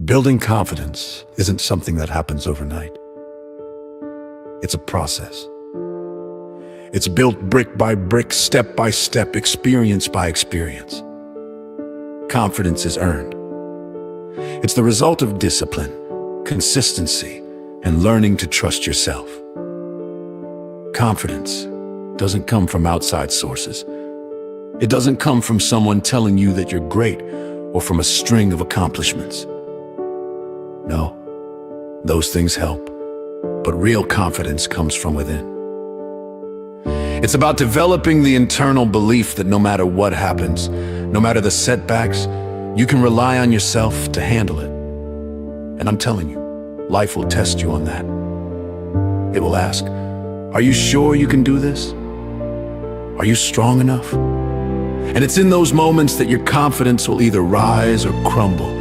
Building confidence isn't something that happens overnight. It's a process. It's built brick by brick, step by step, experience by experience. Confidence is earned. It's the result of discipline, consistency, and learning to trust yourself. Confidence doesn't come from outside sources. It doesn't come from someone telling you that you're great or from a string of accomplishments. No, those things help, but real confidence comes from within. It's about developing the internal belief that no matter what happens, no matter the setbacks, you can rely on yourself to handle it. And I'm telling you, life will test you on that. It will ask, are you sure you can do this? Are you strong enough? And it's in those moments that your confidence will either rise or crumble.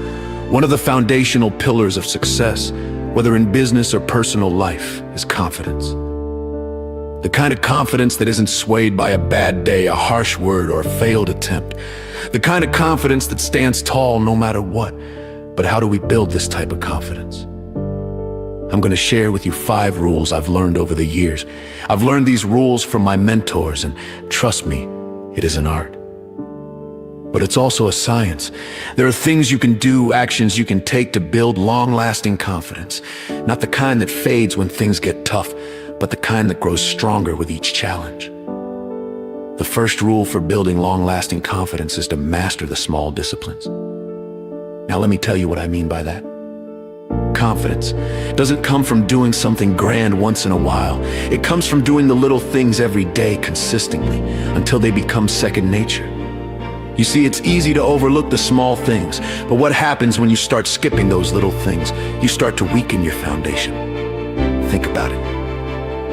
One of the foundational pillars of success, whether in business or personal life, is confidence. The kind of confidence that isn't swayed by a bad day, a harsh word, or a failed attempt. The kind of confidence that stands tall no matter what. But how do we build this type of confidence? I'm going to share with you 5 rules I've learned over the years. I've learned these rules from my mentors, and trust me, it is an art. But it's also a science. There are things you can do, actions you can take to build long-lasting confidence. Not the kind that fades when things get tough, but the kind that grows stronger with each challenge. The first rule for building long-lasting confidence is to master the small disciplines. Now let me tell you what I mean by that. Confidence doesn't come from doing something grand once in a while. It comes from doing the little things every day consistently until they become second nature. You see, it's easy to overlook the small things, but what happens when you start skipping those little things? You start to weaken your foundation. Think about it.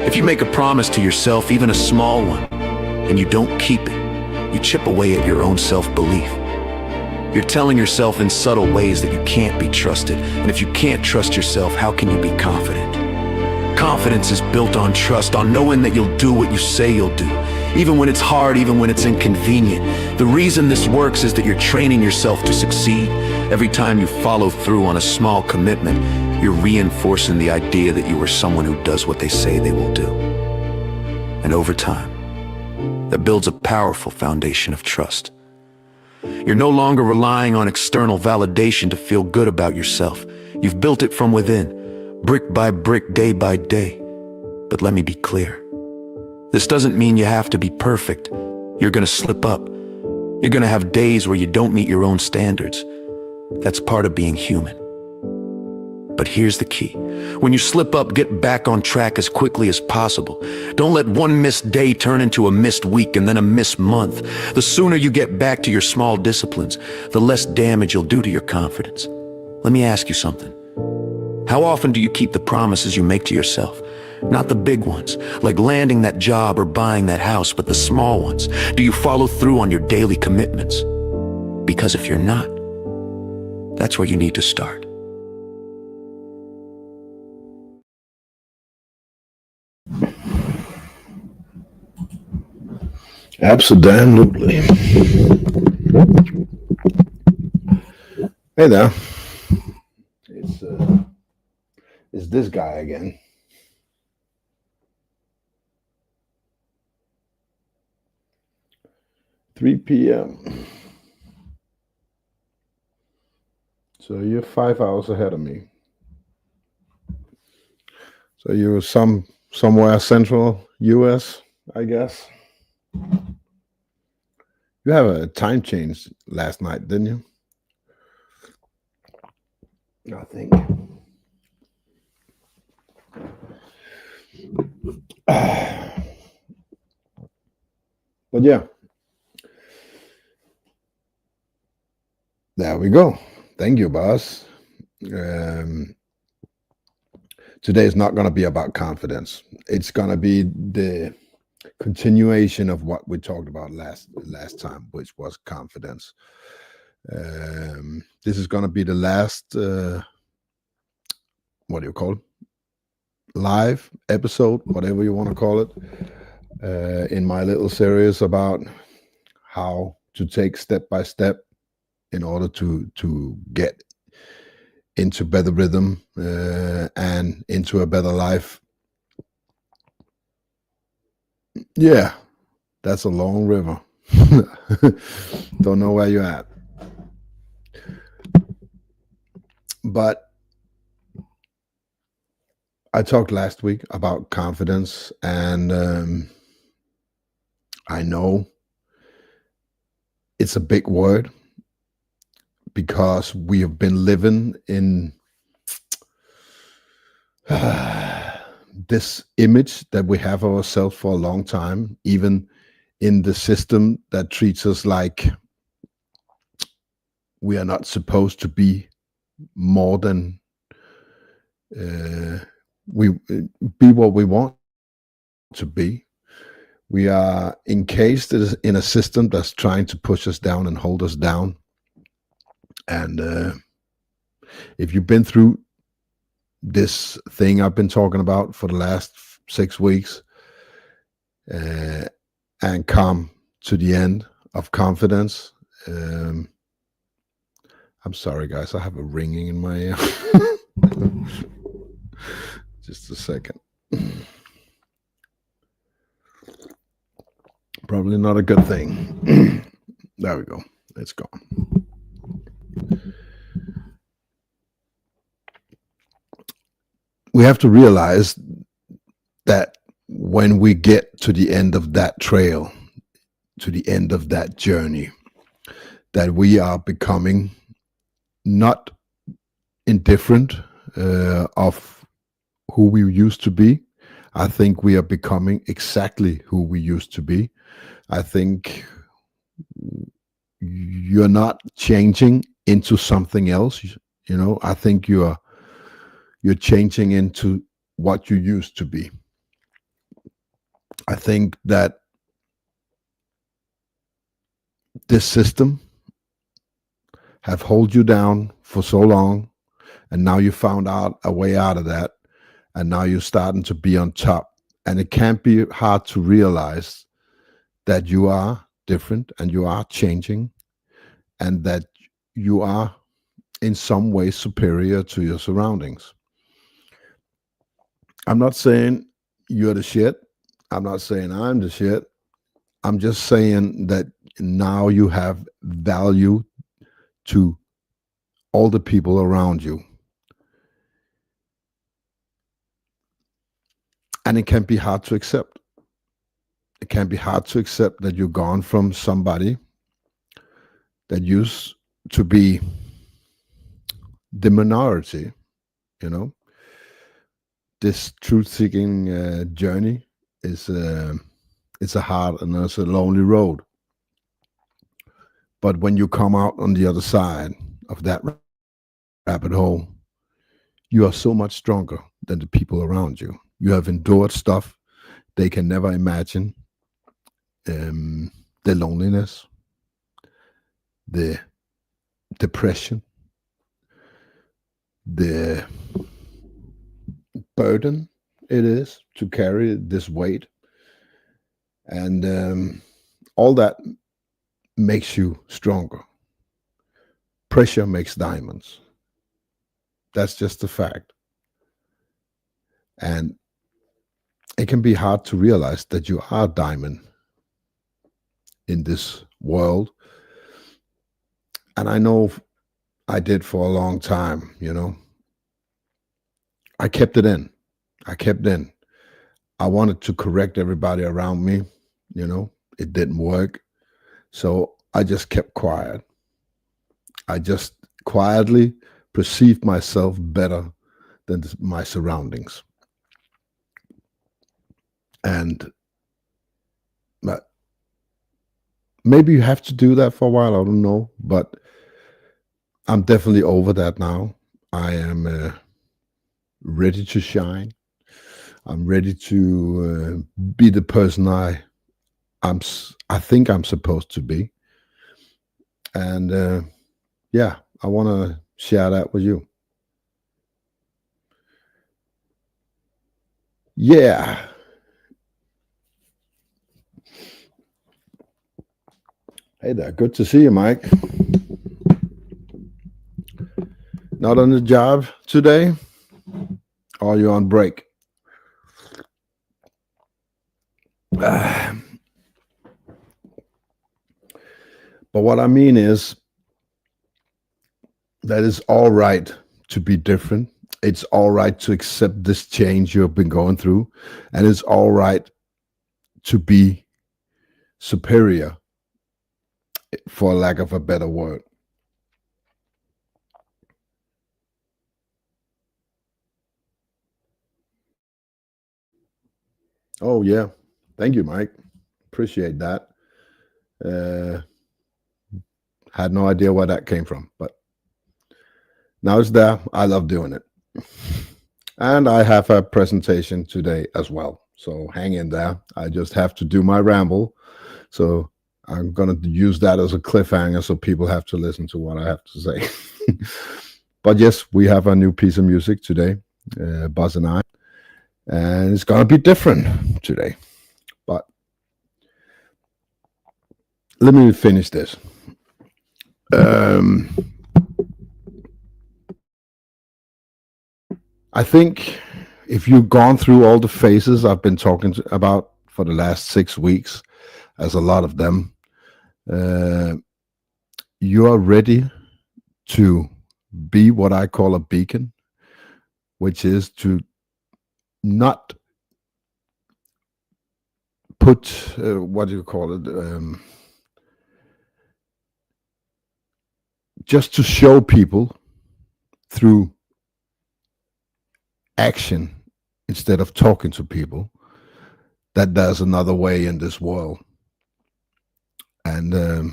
If you make a promise to yourself, even a small one, and you don't keep it, you chip away at your own self-belief. You're telling yourself in subtle ways that you can't be trusted, and if you can't trust yourself, how can you be confident? Confidence is built on trust, on knowing that you'll do what you say you'll do, even when it's hard, even when it's inconvenient. The reason this works is that you're training yourself to succeed. Every time you follow through on a small commitment, you're reinforcing the idea that you are someone who does what they say they will do. And over time, that builds a powerful foundation of trust. You're no longer relying on external validation to feel good about yourself. You've built it from within, brick by brick, day by day. But let me be clear. This doesn't mean you have to be perfect. You're gonna slip up. You're gonna have days where you don't meet your own standards. That's part of being human. But here's the key. When you slip up, get back on track as quickly as possible. Don't let one missed day turn into a missed week and then a missed month. The sooner you get back to your small disciplines, the less damage you'll do to your confidence. Let me ask you something. How often do you keep the promises you make to yourself? Not the big ones, like landing that job or buying that house, but the small ones. Do you follow through on your daily commitments? Because if you're not, that's where you need to start. Absolutely. Hey there. It's this guy again. $3 p.m. So you're 5 hours ahead of me. So you're somewhere central US, I guess. You have a time change last night, didn't you? I think. But yeah. There we go. Thank you, boss. Today is not going to be about confidence. It's going to be the continuation of what we talked about last time, which was confidence. This is going to be the last, what do you call it? Live episode, whatever you want to call it, in my little series about how to take step by step in order to get into better rhythm and into a better life. Yeah, that's a long river. Don't know where you're at. But I talked last week about confidence, and I know it's a big word because we have been living in this image that we have of ourselves for a long time, even in the system that treats us like we are not supposed to be more than we be what we want to be. We are encased in a system that's trying to push us down and hold us down. And if you've been through this thing I've been talking about for the last 6 weeks and come to the end of confidence, I'm sorry, guys, I have a ringing in my ear. Just a second. Probably not a good thing. There we go. It's gone. We have to realize that when we get to the end of that trail, to the end of that journey, that we are becoming not indifferent of who we used to be. I think we are becoming exactly who we used to be. I think you're not changing into something else. You know, I think you're changing into what you used to be. I think that this system have hold you down for so long, and now you found out a way out of that, and now you're starting to be on top. And it can't be hard to realize that you are different and you are changing, and that you are in some way superior to your surroundings. I'm not saying you're the shit. I'm not saying I'm the shit. I'm just saying that now you have value to all the people around you. And it can be hard to accept. It can be hard to accept that you're gone from somebody that used to be the minority, you know. This truth-seeking journey is it's a hard and it's a lonely road. But when you come out on the other side of that rabbit hole, you are so much stronger than the people around you. You have endured stuff they can never imagine. The loneliness, the depression, the burden it is to carry this weight. And all that makes you stronger. Pressure makes diamonds. That's just a fact. And it can be hard to realize that you are a diamond in this world. And I know I did for a long time, you know. I kept it in. I wanted to correct everybody around me, you know. It didn't work. So I just kept quiet. I just quietly perceived myself better than my surroundings. And maybe you have to do that for a while. I don't know. But I'm definitely over that now. I am ready to shine. I'm ready to be the person I think I'm supposed to be. And yeah, I want to share that with you. Yeah. Hey there. Good to see you, Mike. Not on the job today? Or are you on break? But what I mean is that it's all right to be different. It's all right to accept this change you've been going through. And it's all right to be superior, for lack of a better word. Oh, yeah. Thank you, Mike. Appreciate that. Had no idea where that came from, but now it's there. I love doing it. And I have a presentation today as well. So hang in there. I just have to do my ramble. So I'm going to use that as a cliffhanger so people have to listen to what I have to say. But yes, we have a new piece of music today, Buzz and I. And it's going to be different today. But let me finish this. I think if you've gone through all the phases I've been talking about for the last 6 weeks, as a lot of them, you are ready to be what I call a beacon, which is to not put, what do you call it? Just to show people through action instead of talking to people that there's another way in this world. And I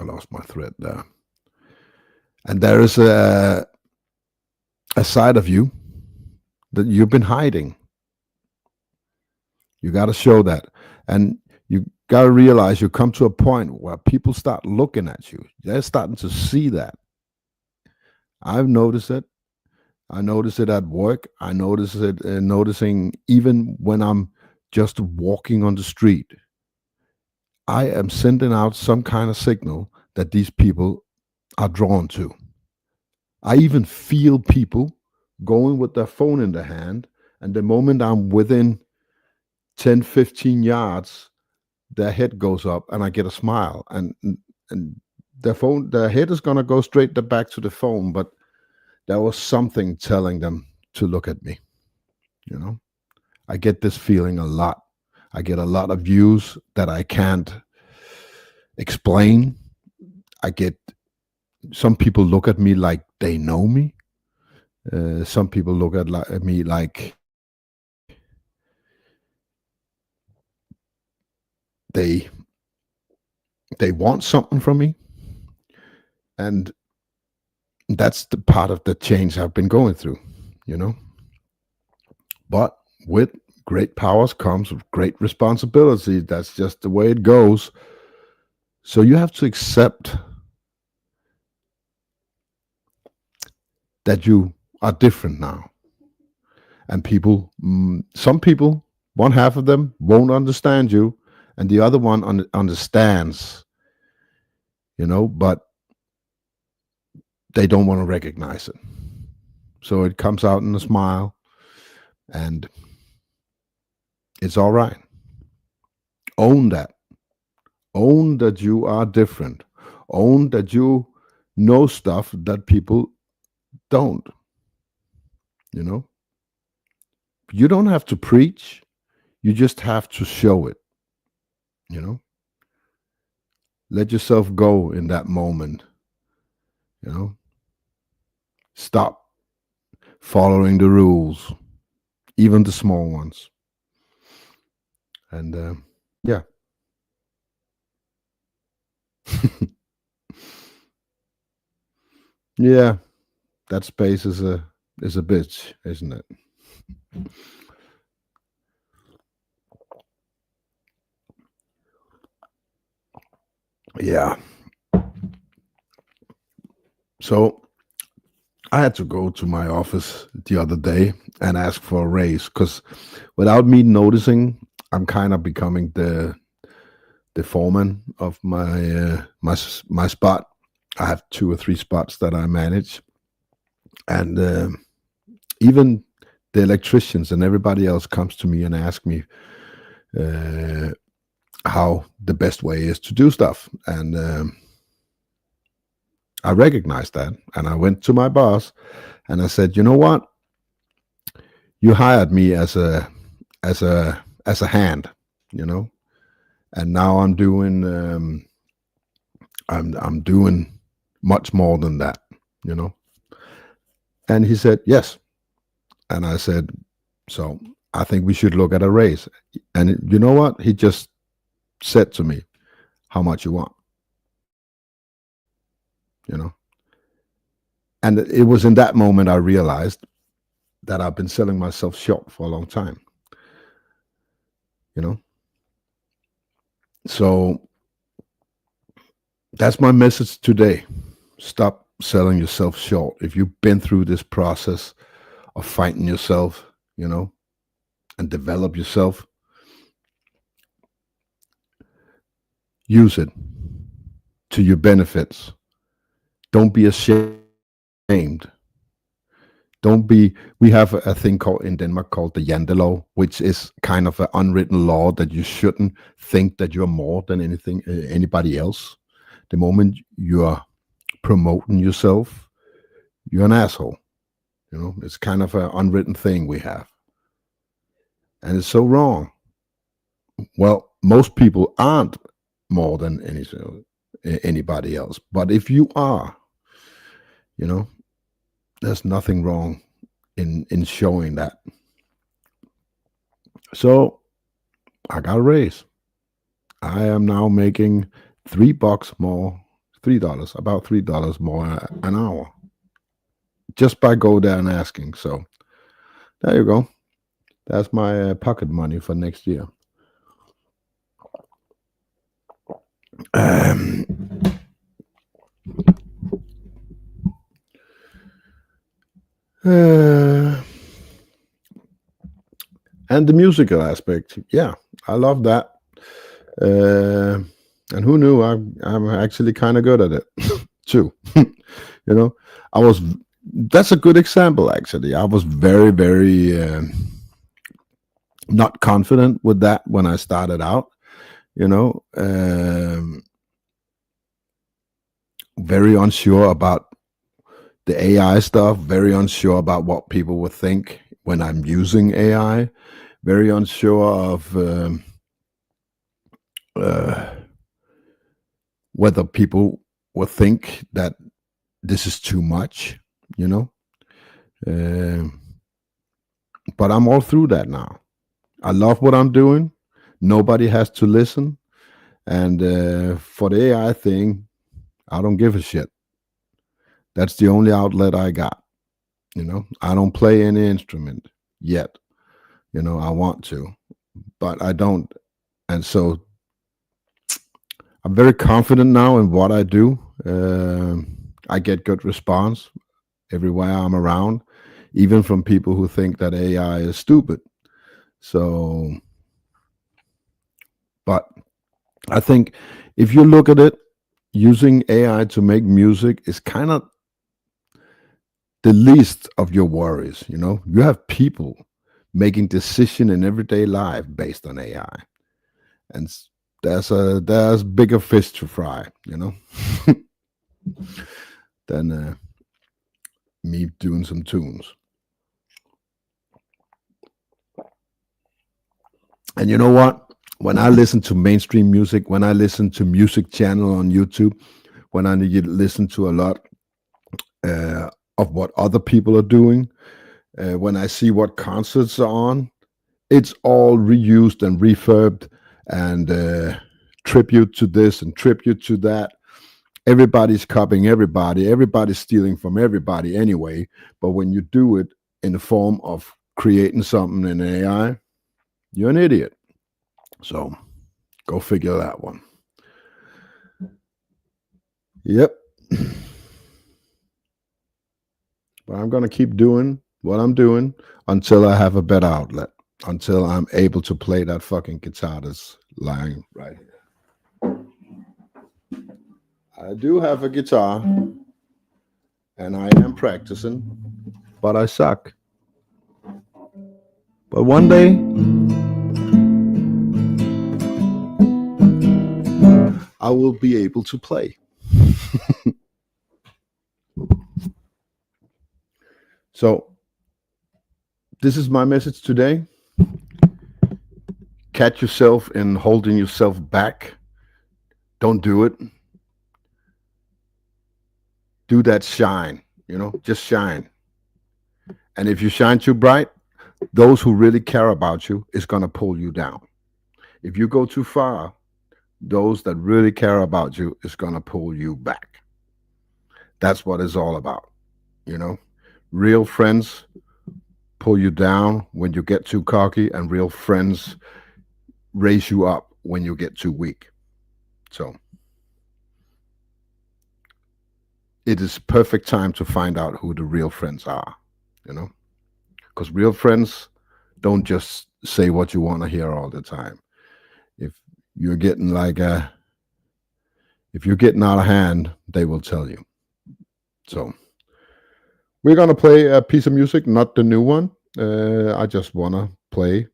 lost my thread there. And there is a side of you that you've been hiding. You got to show that. And you got to realize you come to a point where people start looking at you. They're starting to see that. I've noticed it. I notice it at work. I notice it noticing even when I'm just walking on the street. I am sending out some kind of signal that these people are drawn to. I even feel people going with their phone in their hand, and the moment I'm within 10, 15 yards, their head goes up and I get a smile, and their head is going to go straight back to the phone, but there was something telling them to look at me. You know, I get this feeling a lot. I get a lot of views that I can't explain. I get some people look at me like they know me. Some people look at me like they want something from me. And that's the part of the change I've been going through, you know. But with great powers comes with great responsibility. That's just the way it goes. So you have to accept that you are different now. And people, some people, one half of them won't understand you, and the other one understands, you know, but they don't want to recognize it. So it comes out in a smile, and it's all right. Own that. Own that you are different. Own that you know stuff that people don't. You know? You don't have to preach. You just have to show it. You know? Let yourself go in that moment. You know? Stop following the rules, even the small ones. And yeah. Yeah, that space is a bitch, isn't it? Yeah. So I had to go to my office the other day and ask for a raise, because without me noticing, I'm kind of becoming the foreman of my spot. I have 2 or 3 spots that I manage, and even the electricians and everybody else comes to me and ask me how the best way is to do stuff, and I recognized that, and I went to my boss and I said, you know what, you hired me as a hand, you know, and now I'm doing I'm doing much more than that, you know. And he said yes, and I said, so I think we should look at a raise. And you know what, he just said to me, how much you want, you know. And it was in that moment I realized that I've been selling myself short for a long time, you know. So that's my message today. Stop selling yourself short. If you've been through this process of fighting yourself, you know, and develop yourself, use it to your benefits. Don't be ashamed. Don't be, we have a thing called in Denmark called the Jantelov, which is kind of an unwritten law that you shouldn't think that you're more than anybody else. The moment you're promoting yourself, you're an asshole. You know, it's kind of an unwritten thing we have. And it's so wrong. Well, most people aren't more than anybody else. But if you are, you know, there's nothing wrong in showing that. So I got a raise. I am now making $3 more, about $3 more an hour, just by go there and asking. So there you go. That's my pocket money for next year. And the musical aspect, yeah, I love that. And who knew I'm actually kind of good at it too. You know, that's a good example, actually. I was very, very not confident with that when I started out, you know, very unsure about the AI stuff, very unsure about what people would think when I'm using AI, very unsure of whether people will think that this is too much, you know. But I'm all through that now. I love what I'm doing. Nobody has to listen. And for the AI thing, I don't give a shit. That's the only outlet I got. You know, I don't play any instrument yet. You know, I want to, but I don't. And so I'm very confident now in what I do. I get good response everywhere I'm around, even from people who think that AI is stupid. So, but I think if you look at it, using AI to make music is kind of the least of your worries. You know, you have people making decision in everyday life based on AI, and there's bigger fish to fry, you know, than me doing some tunes. And you know what? When I listen to mainstream music, when I listen to music channel on YouTube, when I listen to a lot of what other people are doing, when I see what concerts are on, it's all reused and refurbed and tribute to this and tribute to that. Everybody's copying everybody. Everybody's stealing from everybody anyway. But when you do it in the form of creating something in AI, you're an idiot. So go figure that one. Yep. But I'm going to keep doing what I'm doing until I have a better outlet, until I'm able to play that fucking guitar that's lying right here. I do have a guitar and I am practicing, but I suck. But one day, I will be able to play. So, this is my message today. Catch yourself in holding yourself back. Don't do it. Do that shine, just shine. And if you shine too bright, those who really care about you is going to pull you down. If you go too far, those that really care about you is going to pull you back. That's what it's all about. Real friends pull you down when you get too cocky, and real friends raise you up when you get too weak. So it is perfect time to find out who the real friends are, because real friends don't just say what you want to hear all the time. If you're getting if you're getting out of hand, they will tell you. So we're going to play a piece of music, not the new one. I just want to play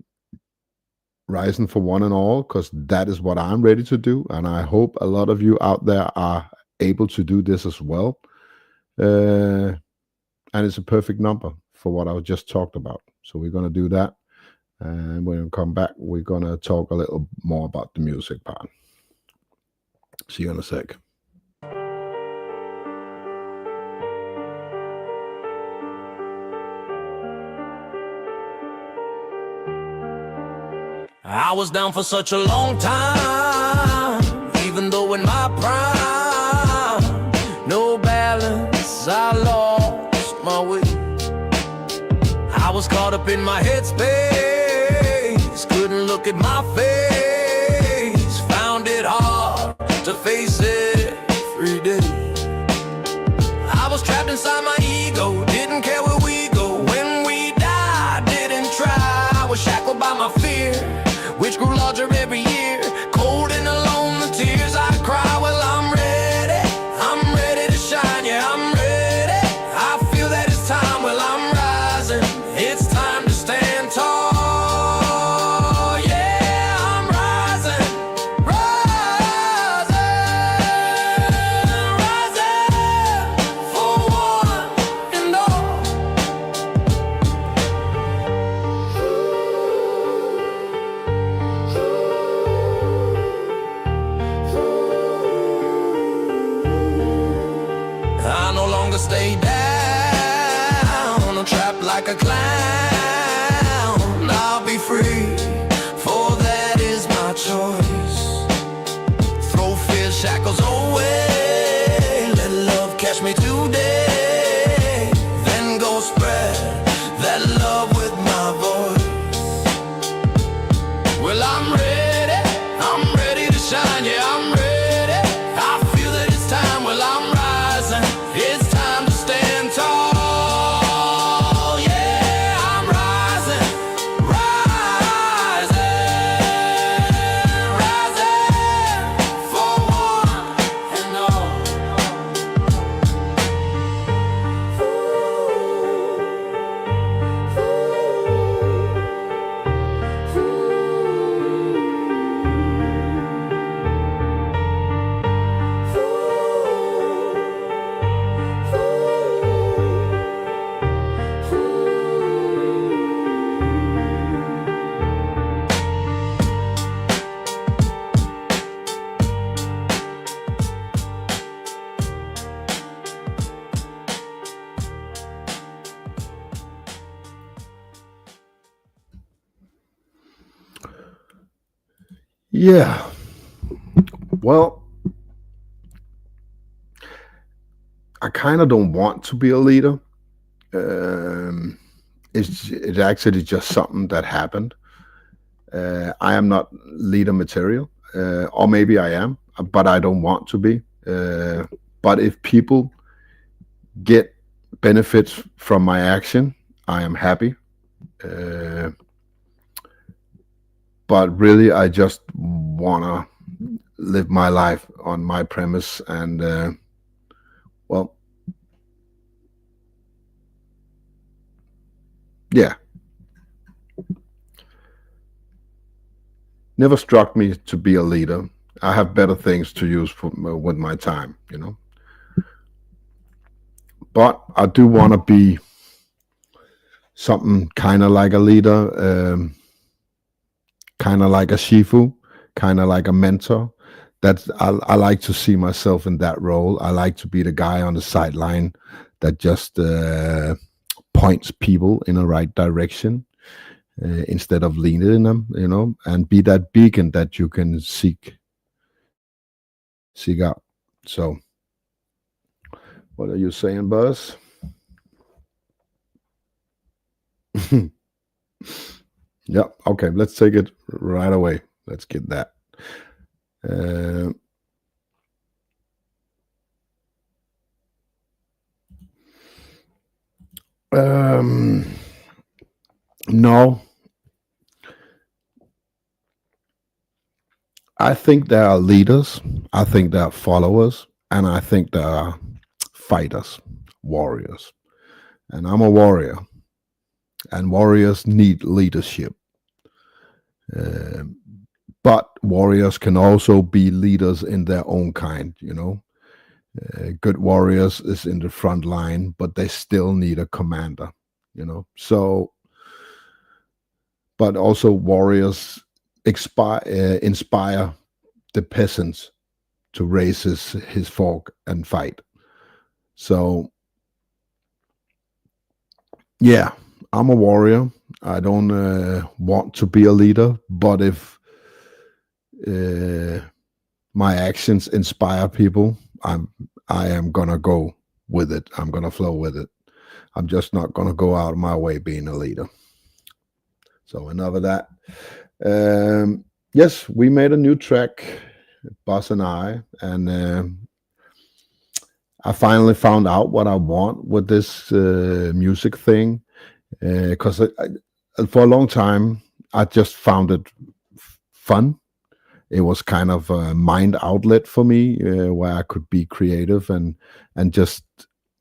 Rising for One and All, because that is what I'm ready to do. And I hope a lot of you out there are able to do this as well. And it's a perfect number for what I just talked about. So we're going to do that. And when we come back, we're going to talk a little more about the music part. See you in a sec. I was down for such a long time, even though in my prime, no balance, I lost my way. I was caught up in my headspace, couldn't look at my face, found it hard to face it every day. I was trapped inside my ego, didn't care where we go. When we died, didn't try, I was shackled by my fear, which grew larger every year. Cold and alone, the tears I cry. Well, I'm ready to shine, yeah, I'm ready. I feel that it's time, well, I'm rising. It's time to stand tall, yeah, I'm rising, rising for one and all. I no longer stay down, I'm trapped like a clown. I'll be free, for that is my choice. Throw fear shackles away, let love catch me today, then go spread that love with my voice. Well, I'm ready to shine, yeah, I'm ready. I feel that it's time, well, I'm rising. It's time to stand tall, yeah, I'm rising, rising for one and all. Yeah. Well, I kind of don't want to be a leader. It's actually just something that happened. I am not leader material, or maybe I am, but I don't want to be. But if people get benefits from my action, I am happy. But really, I just wanna live my life on my premise, and well, yeah, never struck me to be a leader. I have better things to use with my time, you know. But I do want to be something kind of like a leader, kind of like a shifu, kind of like a mentor. I like to see myself in that role. I like to be the guy on the sideline that just points people in the right direction instead of leading them, you know, and be that beacon that you can seek out. So, what are you saying, Buzz? Yep. Okay. Let's take it right away. Let's get that. No, I think there are leaders, I think there are followers, and I think there are fighters, warriors. And I'm a warrior, and warriors need leadership. But warriors can also be leaders in their own kind, you know. Good warriors is in the front line, but they still need a commander, you know. So, but also warriors inspire the peasants to raise his fork and fight. So, yeah, I'm a warrior. I don't want to be a leader, but if my actions inspire people, I am gonna go with it. I'm gonna flow with it. I'm just not gonna go out of my way being a leader. So enough of that. Yes, we made a new track, Boss and I, and I finally found out what I want with this music thing, because for a long time I just found it fun. It was kind of a mind outlet for me, where I could be creative and just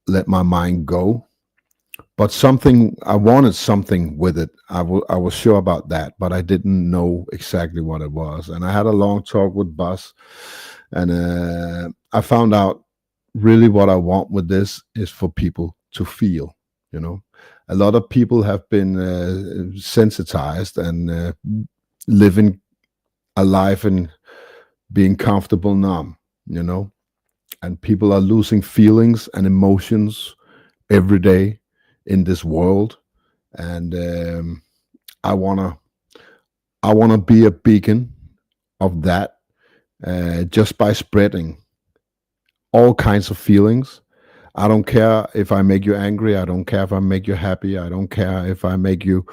let my mind go. But I wanted something with it. I was sure about that, but I didn't know exactly what it was. And I had a long talk with Buzz, and I found out really what I want with this is for people to feel. You know, a lot of people have been sensitized and living a life and being comfortable numb, you know, and people are losing feelings and emotions every day in this world, and I wanna be a beacon of that, just by spreading all kinds of feelings. I don't care if I make you angry. I don't care if I make you happy. I don't care if I make you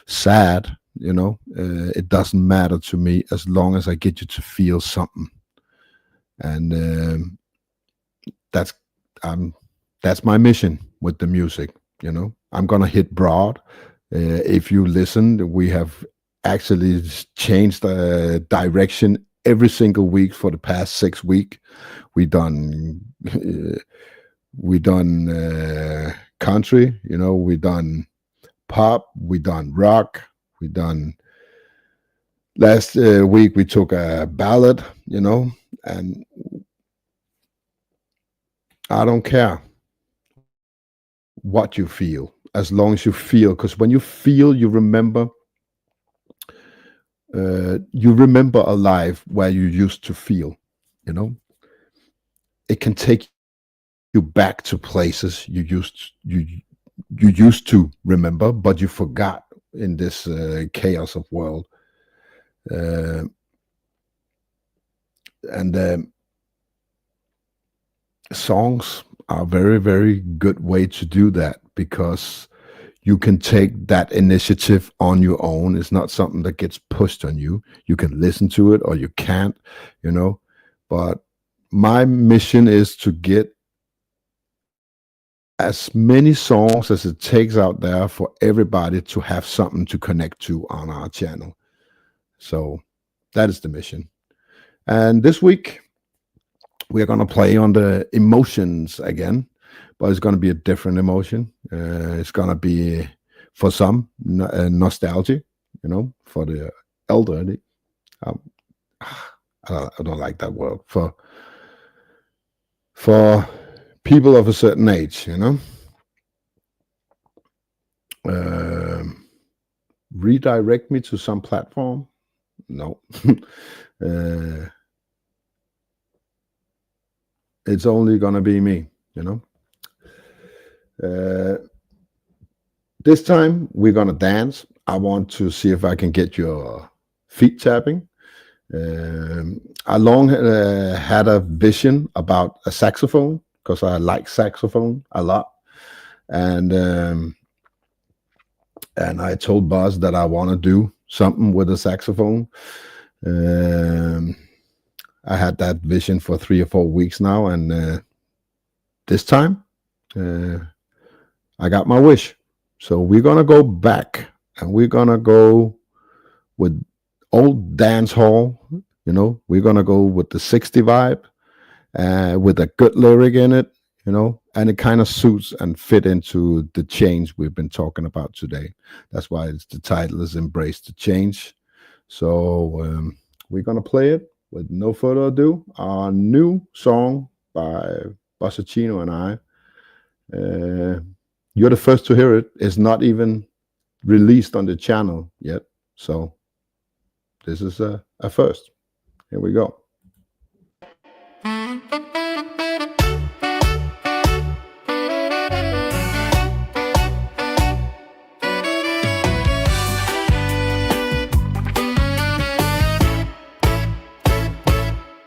sad. You know, it doesn't matter to me as long as I get you to feel something, and that's my mission with the music. You know, I'm gonna hit broad. If you listen, we have actually changed the direction every single week for the past 6 weeks. We done country, you know, we done pop, we done rock, we done last week we took a ballad, you know, and I don't care what you feel as long as you feel, because when you feel, you remember a life where you used to feel, you know. It can take you back to places you used to remember, but you forgot in this chaos of world. And songs are a very, very good way to do that, because you can take that initiative on your own. It's not something that gets pushed on you. You can listen to it or you can't, you know. But my mission is to get as many songs as it takes out there for everybody to have something to connect to on our channel. So that is the mission. And this week, we're going to play on the emotions again, but it's going to be a different emotion. It's going to be, for some, nostalgia, for the elderly. I don't like that word. For people of a certain age, redirect me to some platform? No. It's only gonna be me, This time we're gonna dance. I want to see if I can get your feet tapping. I long had a vision about a saxophone because I like saxophone a lot, and I told Buzz that I want to do something with a saxophone. I had that vision for 3 or 4 weeks now, and this time I got my wish. So we're gonna go back, and we're gonna go with old dance hall. We're gonna go with the 60 vibe, with a good lyric in it, and it kind of suits and fit into the change we've been talking about today. That's why the title is Embrace the Change. So we're gonna play it with no further ado. Our new song by Bossacino and I. You're the first to hear it. It's not even released on the channel yet, so this is a first. Here we go.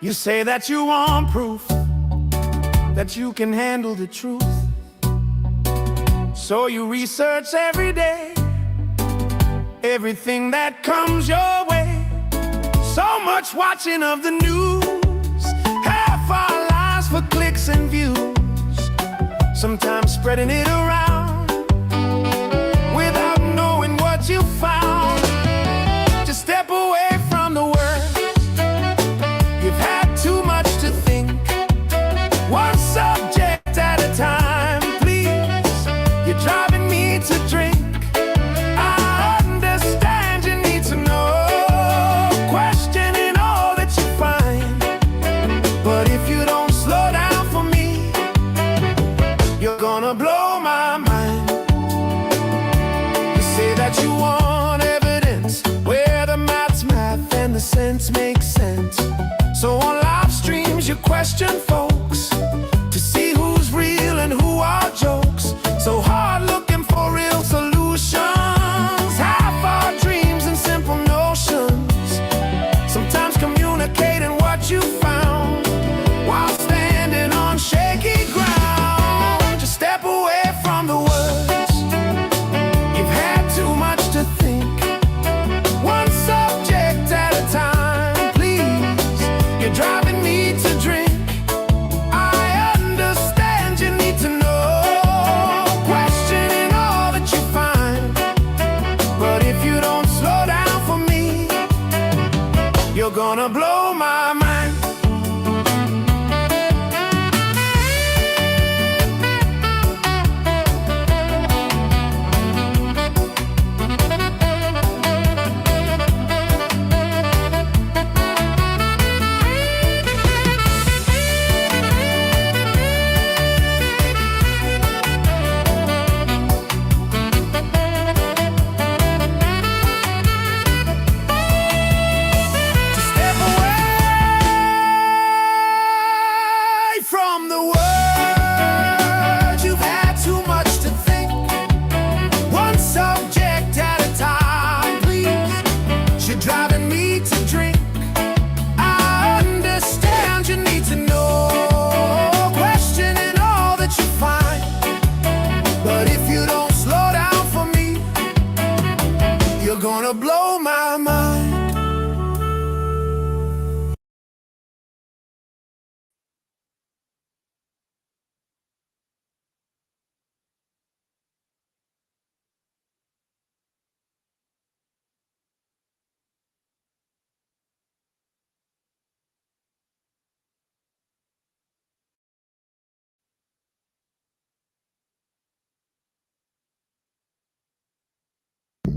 You say that you want proof that you can handle the truth, so you research every day everything that comes your way. So much watching of the news, half our lives for clicks and views, sometimes spreading it around without knowing what you found. Just step away from the words. You've had too much to think, one subject at a time, please. You're driving me to drink. I understand you need to know, questioning all that you find. But if you don't slow down for me, you're gonna blow my mind. You say that you want evidence where the math's math and the sense makes sense. So on live streams you question folks to see who's real and who are jokes. So hard looking for real solutions, half our dreams and simple notions. Sometimes communicating what you found while standing on shaky ground. Just step away from the words. You've had too much to think, one subject at a time, please. You're driving me to drink.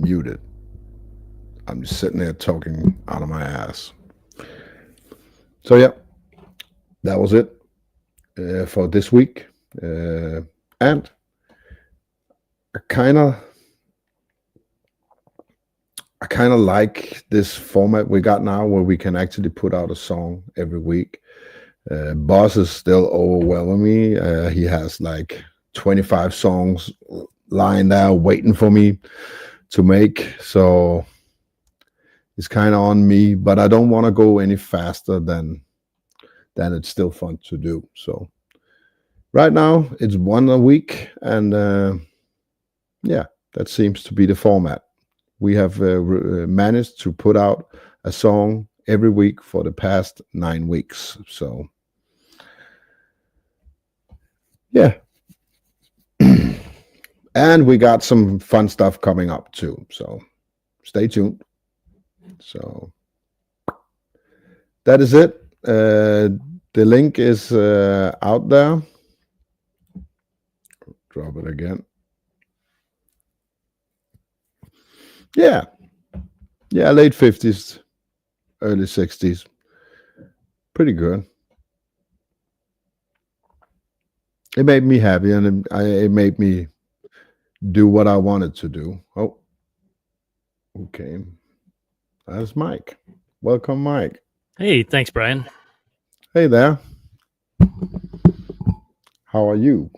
muted. I'm just sitting there talking out of my ass. So yeah, that was it for this week. And I kind of like this format we got now, where we can actually put out a song every week. Boss is still overwhelming me. He has like 25 songs lying there waiting for me to make. So it's kind of on me, but I don't want to go any faster than it's still fun to do. So right now it's one a week, and yeah, that seems to be the format. We have managed to put out a song every week for the past 9 weeks. So yeah. And we got some fun stuff coming up too. So stay tuned. So that is it. The link is out there. Drop it again. Yeah. Late 50s, early 60s. Pretty good. It made me happy, and it made me do what I wanted to do. Oh, okay. That's Mike. Welcome, Mike. Hey, thanks, Brian. Hey there. How are you?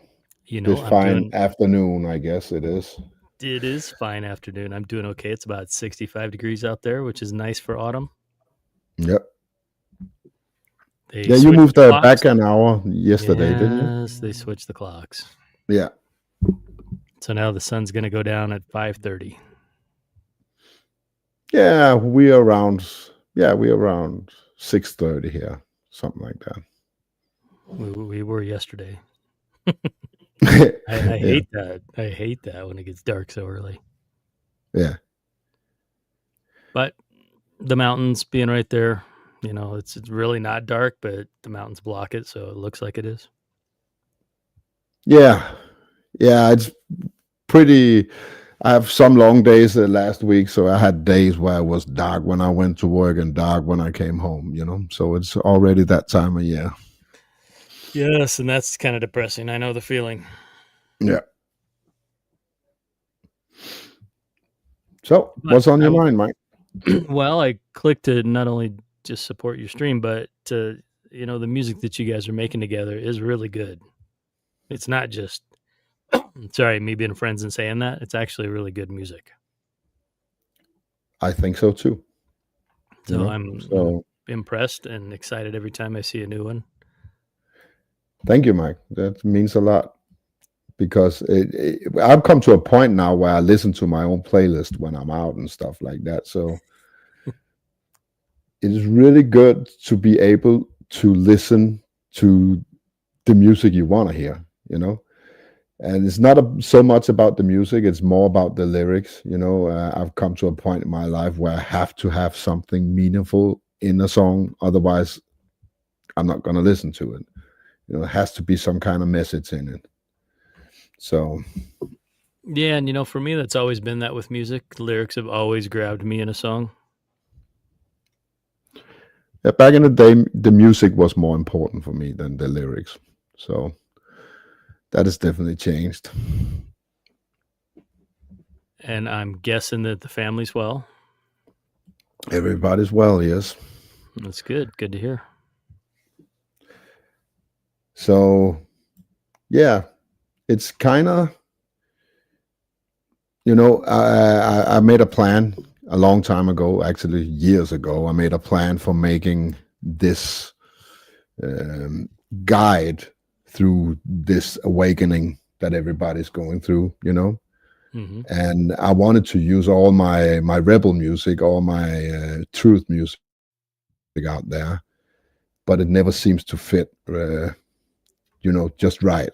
This fine afternoon, I guess it is. It is fine afternoon. I'm doing okay. It's about 65 degrees out there, which is nice for autumn. Yep. You moved back an hour yesterday, didn't you? Yes, they switched the clocks. Yeah. So now the sun's going to go down at 5:30. Yeah, we're around 6:30 here, something like that. We were yesterday. I hate that. I hate that when it gets dark so early. Yeah. But the mountains being right there, it's really not dark, but the mountains block it, so it looks like it is. Yeah, it's pretty. I have some long days last week, so I had days where it was dark when I went to work and dark when I came home, so it's already that time of year. Yes, and that's kind of depressing. I know the feeling. Yeah. So what's on your mind, Mike? Well, I clicked to not only just support your stream, but to, the music that you guys are making together is really good. It's not just, sorry, me being friends and saying that. It's actually really good music. I think so too. So I'm impressed and excited every time I see a new one. Thank you, Mike. That means a lot, because I've come to a point now where I listen to my own playlist when I'm out and stuff like that. So it is really good to be able to listen to the music you want to hear, and it's not so much about the music, it's more about the lyrics. I've come to a point in my life where I have to have something meaningful in a song, otherwise I'm not going to listen to it. It has to be some kind of message in it. So yeah, and for me, that's always been that with music. The lyrics have always grabbed me in a song. Yeah, back in the day, the music was more important for me than the lyrics. So that has definitely changed. And I'm guessing that the family's well. Everybody's well, yes. That's good. Good to hear. So, yeah, it's kind of, I made a plan a long time ago, actually years ago. I made a plan for making this guide through this awakening that everybody's going through, Mm-hmm. And I wanted to use all my rebel music, all my truth music out there, but it never seems to fit, just right.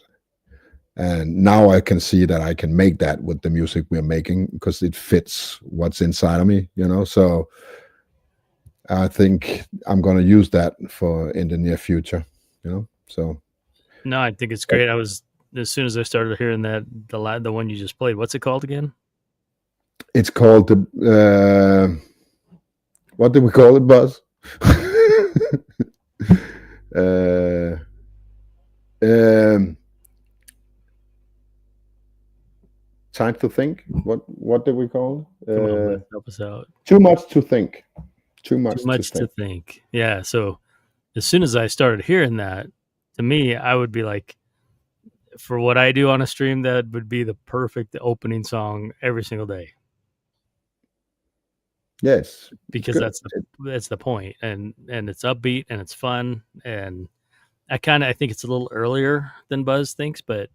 And now I can see that I can make that with the music we're making, because it fits what's inside of me, so I think I'm going to use that in the near future, so. No, I think it's great. As soon as I started hearing that, the one you just played, what's it called again? It's called the what do we call it, Buzz? uh, um, time to think. What do we call it? Come on, Buzz, help us out. Too much to think. Too much, Too much to think. Yeah. So as soon as I started hearing that, to me, I would be like, for what I do on a stream, that would be the perfect opening song every single day. Yes, because good. that's the point, and it's upbeat and it's fun, and I think it's a little earlier than Buzz thinks, but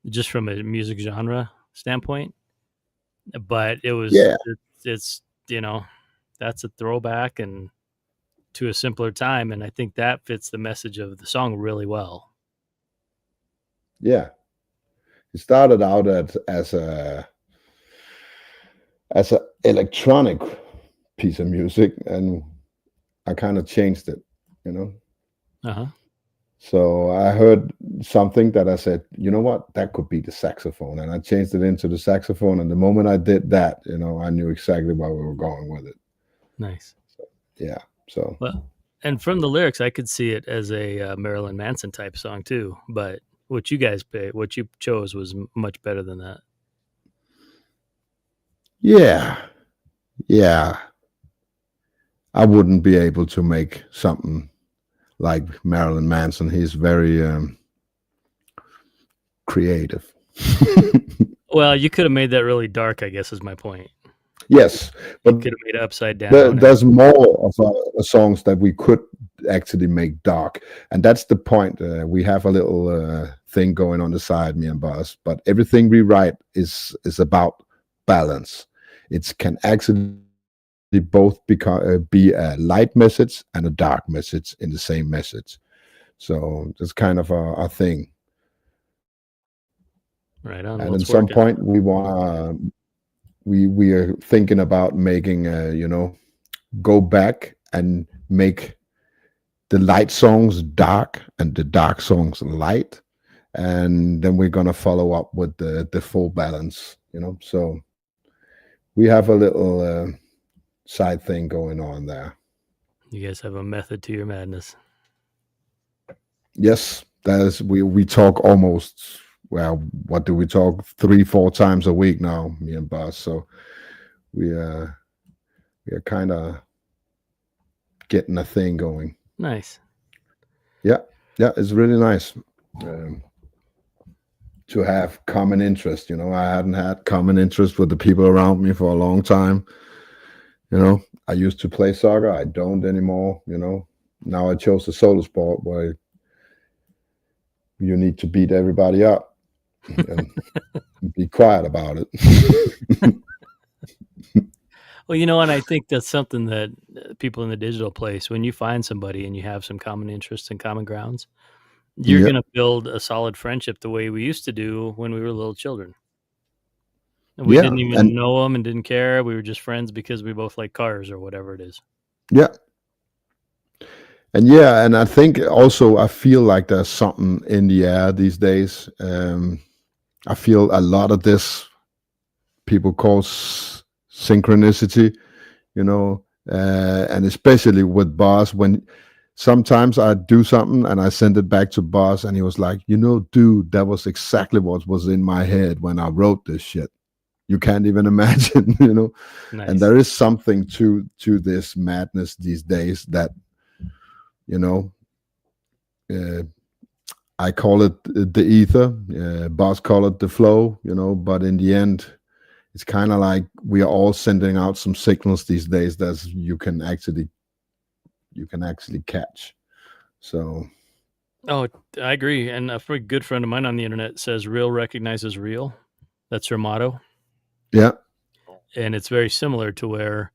just from a music genre standpoint. But it was Yeah. it's that's a throwback and to a simpler time, and I think that fits the message of the song really well. Yeah, it started out as a electronic piece of music, and I kind of changed it, you know. Uh-huh. So I heard something that I said, you know what, that could be the saxophone, and I changed it into the saxophone. And the moment I did that, I knew exactly where we were going with it. Nice. Yeah. So well, and from the lyrics, I could see it as a Marilyn Manson type song too. But what you chose was much better than that. Yeah. I wouldn't be able to make something like Marilyn Manson. He's very creative. Well, you could have made that really dark, I guess, is my point. Yes, but you could have made it upside down. There's more of songs that we could actually make dark, and that's the point. We have a little thing going on the side, me and Buzz, but everything we write is about balance. It can actually both be a light message and a dark message in the same message. So that's kind of a thing. Right on. And at some point, we want we are thinking about making go back and make the light songs dark and the dark songs light, and then we're gonna follow up with the full balance. So we have a little side thing going on there. You guys have a method to your madness. Yes, that is. We talk almost. Well, what do we talk? 3-4 times a week now, me and Buzz. So we are kind of getting a thing going. Nice. Yeah, it's really nice to have common interest. I hadn't had common interest with the people around me for a long time. I used to play soccer. I don't anymore. Now I chose the solo sport where you need to beat everybody up and be quiet about it. Well, and I think that's something that people in the digital place, when you find somebody and you have some common interests and common grounds, you're going to build a solid friendship the way we used to do when we were little children. And we didn't even know them and didn't care. We were just friends because we both like cars or whatever it is. Yeah. And I think also I feel like there's something in the air these days. I feel a lot of this people call synchronicity, and especially with Buzz, when sometimes I do something and I send it back to Buzz and he was like, dude, that was exactly what was in my head when I wrote this shit. You can't even imagine, Nice. And there is something to this madness these days that, I call it the ether, Buzz call it the flow, but in the end, it's kind of like we are all sending out some signals these days that you can actually catch. So. Oh, I agree. And a pretty good friend of mine on the internet says real recognizes real. That's her motto. Yeah. And it's very similar to where,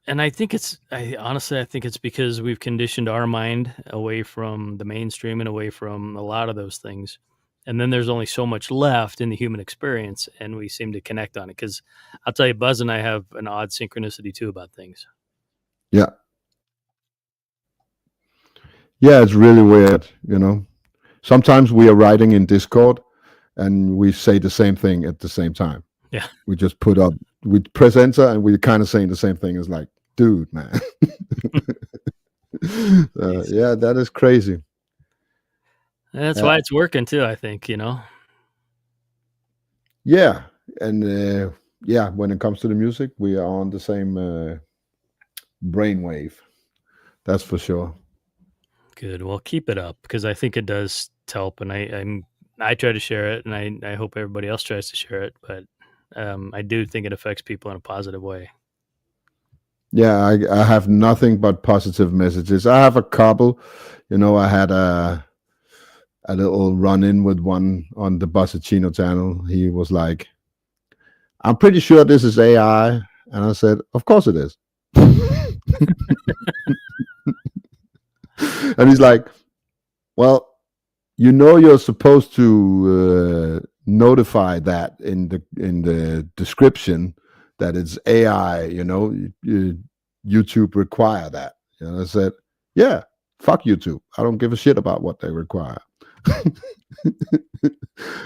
and I think honestly think it's because we've conditioned our mind away from the mainstream and away from a lot of those things. And then there's only so much left in the human experience, and we seem to connect on it. Because I'll tell you, Buzz and I have an odd synchronicity too about things. Yeah. Yeah, it's really weird, Sometimes we are writing in Discord and we say the same thing at the same time. Yeah. We press enter and we're kind of saying the same thing. It's like, dude, man. Yeah, that is crazy. That's why it's working too, I think, Yeah, and yeah, when it comes to the music, we are on the same brainwave. That's for sure. Good. Well, keep it up because I think it does help, and I try to share it, and I hope everybody else tries to share it. But I do think it affects people in a positive way. Yeah, I have nothing but positive messages. I have a couple. I had a little run-in with one on the Bossachino channel. He was like, I'm pretty sure this is AI. And I said, of course it is. And he's like, well, you're supposed to notify that in the description that it's AI, YouTube require that. I said, yeah, fuck YouTube. I don't give a shit about what they require. And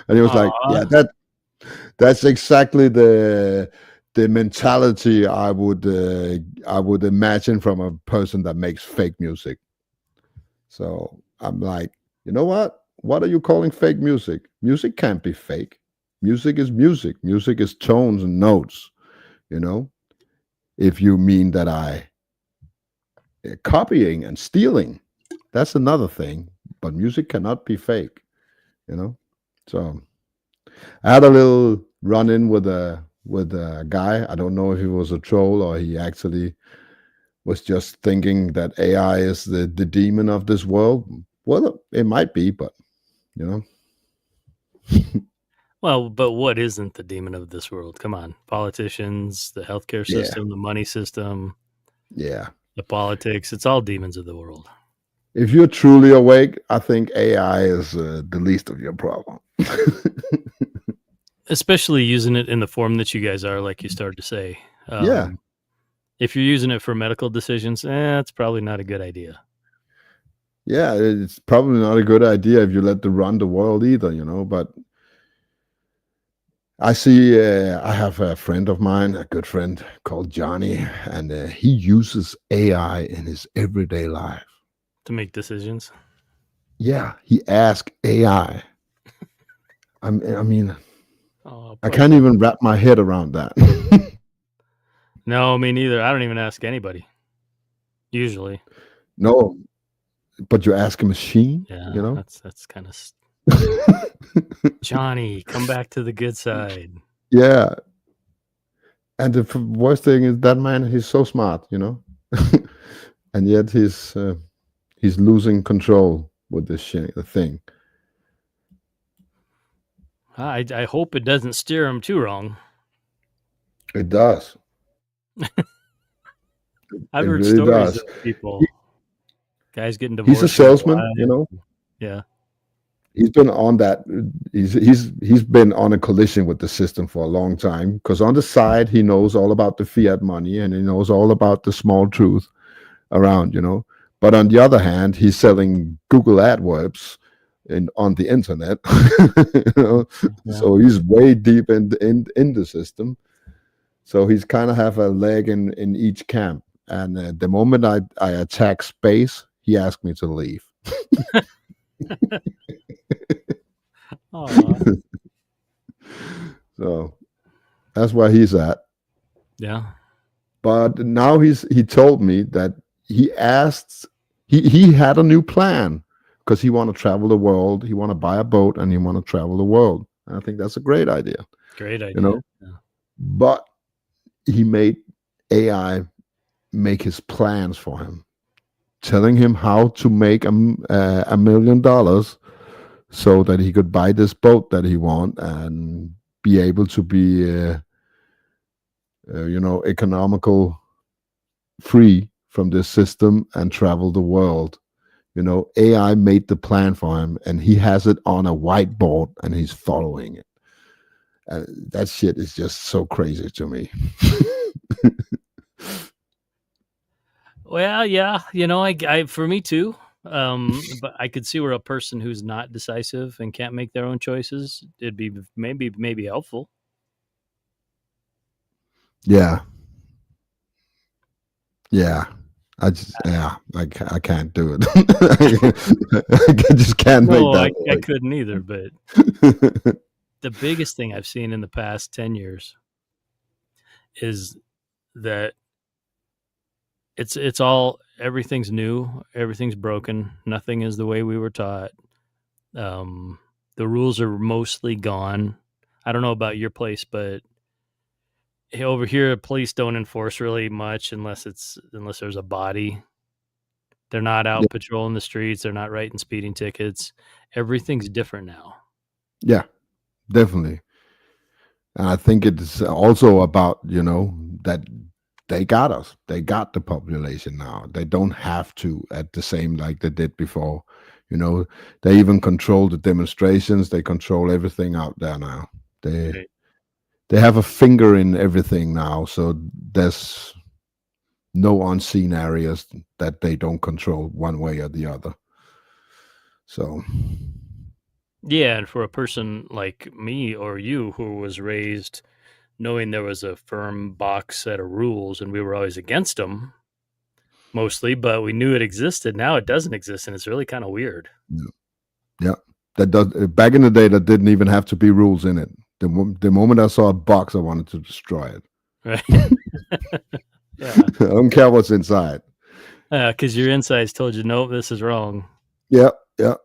he was like, yeah, that's exactly the mentality I would imagine from a person that makes fake music. So I'm like, you know what? What are you calling fake music? Music can't be fake. Music is music. Music is tones and notes. If you mean that copying and stealing, that's another thing. But music cannot be fake. So I had a little run-in with a guy. I don't know if he was a troll or he actually was just thinking that AI is the demon of this world. Well, it might be, but Well, but what isn't the demon of this world? Come on, politicians, the healthcare system, the money system, yeah, the politics—it's all demons of the world. If you're truly awake, I think AI is the least of your problem. Especially using it in the form that you guys are, like you started to say. Yeah. If you're using it for medical decisions, it's probably not a good idea. Yeah, it's probably not a good idea if you let it run the world either, but I see, I have a friend of mine, a good friend called Johnny, and he uses AI in his everyday life. To make decisions? Yeah, he asks AI. I mean, Oh, I can't even wrap my head around that. No, me neither. I don't even ask anybody. Usually. No, but you ask a machine, Yeah, that's kind of Johnny, come back to the good side. Yeah. And the worst thing is that man, he's so smart, and yet he's losing control with this thing. I hope it doesn't steer him too wrong. It does. I've heard really stories does. of people, guys getting divorced. He's a salesman, Yeah. He's been on that. He's been on a collision with the system for a long time because on the side he knows all about the fiat money and he knows all about the small truth around, But on the other hand, he's selling Google AdWords on the internet, Yeah. So he's way deep in the system. So he's kind of have a leg in each camp. And the moment I attack space, he asked me to leave. So that's where he's at. Yeah. But now he told me that he had a new plan because he want to travel the world. He want to buy a boat and he want to travel the world. And I think that's a great idea. Great idea. Yeah. But he made AI make his plans for him, telling him how to make $1 million so that he could buy this boat that he want and be able to be economical free from this system and travel the world. AI made the plan for him and he has it on a whiteboard and he's following it. That shit is just so crazy to me. Well, yeah, I for me too. But I could see where a person who's not decisive and can't make their own choices, it'd be maybe helpful. Yeah. Yeah. I can't do it. I just can't make No, that I work. couldn't either. But the biggest thing I've seen in the past 10 years is that it's all everything's new, everything's broken, nothing is the way we were taught. The rules are mostly gone. I don't know about your place, but over here, police don't enforce really much unless there's a body. They're not Yeah, out patrolling the streets. They're not writing speeding tickets. Everything's different now. yeah, definitely. And I think it's also about, that they got us. They got the population now. They don't have to at the same like they did before. You know, they even control the demonstrations. They control everything out there now. They Right. they have a finger in everything now. So there's no unseen areas that they don't control one way or the other. So Yeah, and for a person like me or you who was raised knowing there was a firm box set of rules and we were always against them mostly, but we knew it existed. Now it doesn't exist, and it's really kind of weird. yeah, yeah. That does back in the day that didn't even have to be rules in it. The moment I saw a box, I wanted to destroy it. Right. Yeah. I don't care what's inside. Because your insides told you, nope, this is wrong. Yeah, yeah.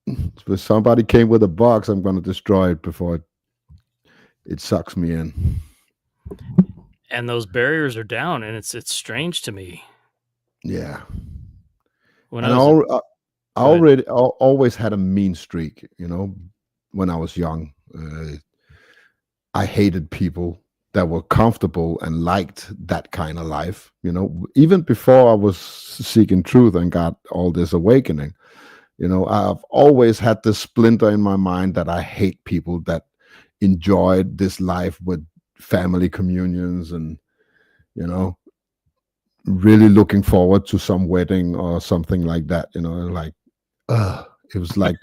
If somebody came with a box, I'm going to destroy it before it sucks me in. And those barriers are down, and it's strange to me. Yeah. When And I was I Go ahead. always had a mean streak, when I was young. I hated people that were comfortable and liked that kind of life, even before I was seeking truth and got all this awakening. I've always had this splinter in my mind that I hate people that enjoyed this life with family communions and, really looking forward to some wedding or something like that, like, it was like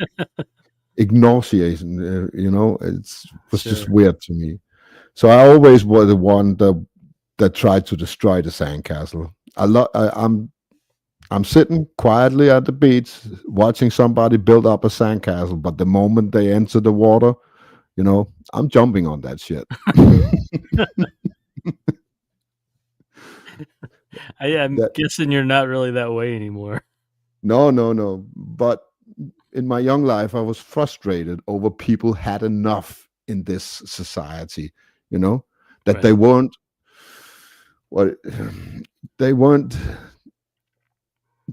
nauseating, it was just Sure. weird to me. So I always was the one that tried to destroy the sandcastle. I'm sitting quietly at the beach watching somebody build up a sandcastle, but the moment they enter the water, I'm jumping on that shit. I'm That guessing you're not really that way anymore. no. But in my young life, I was frustrated over people had enough in this society, that Right. they weren't what they weren't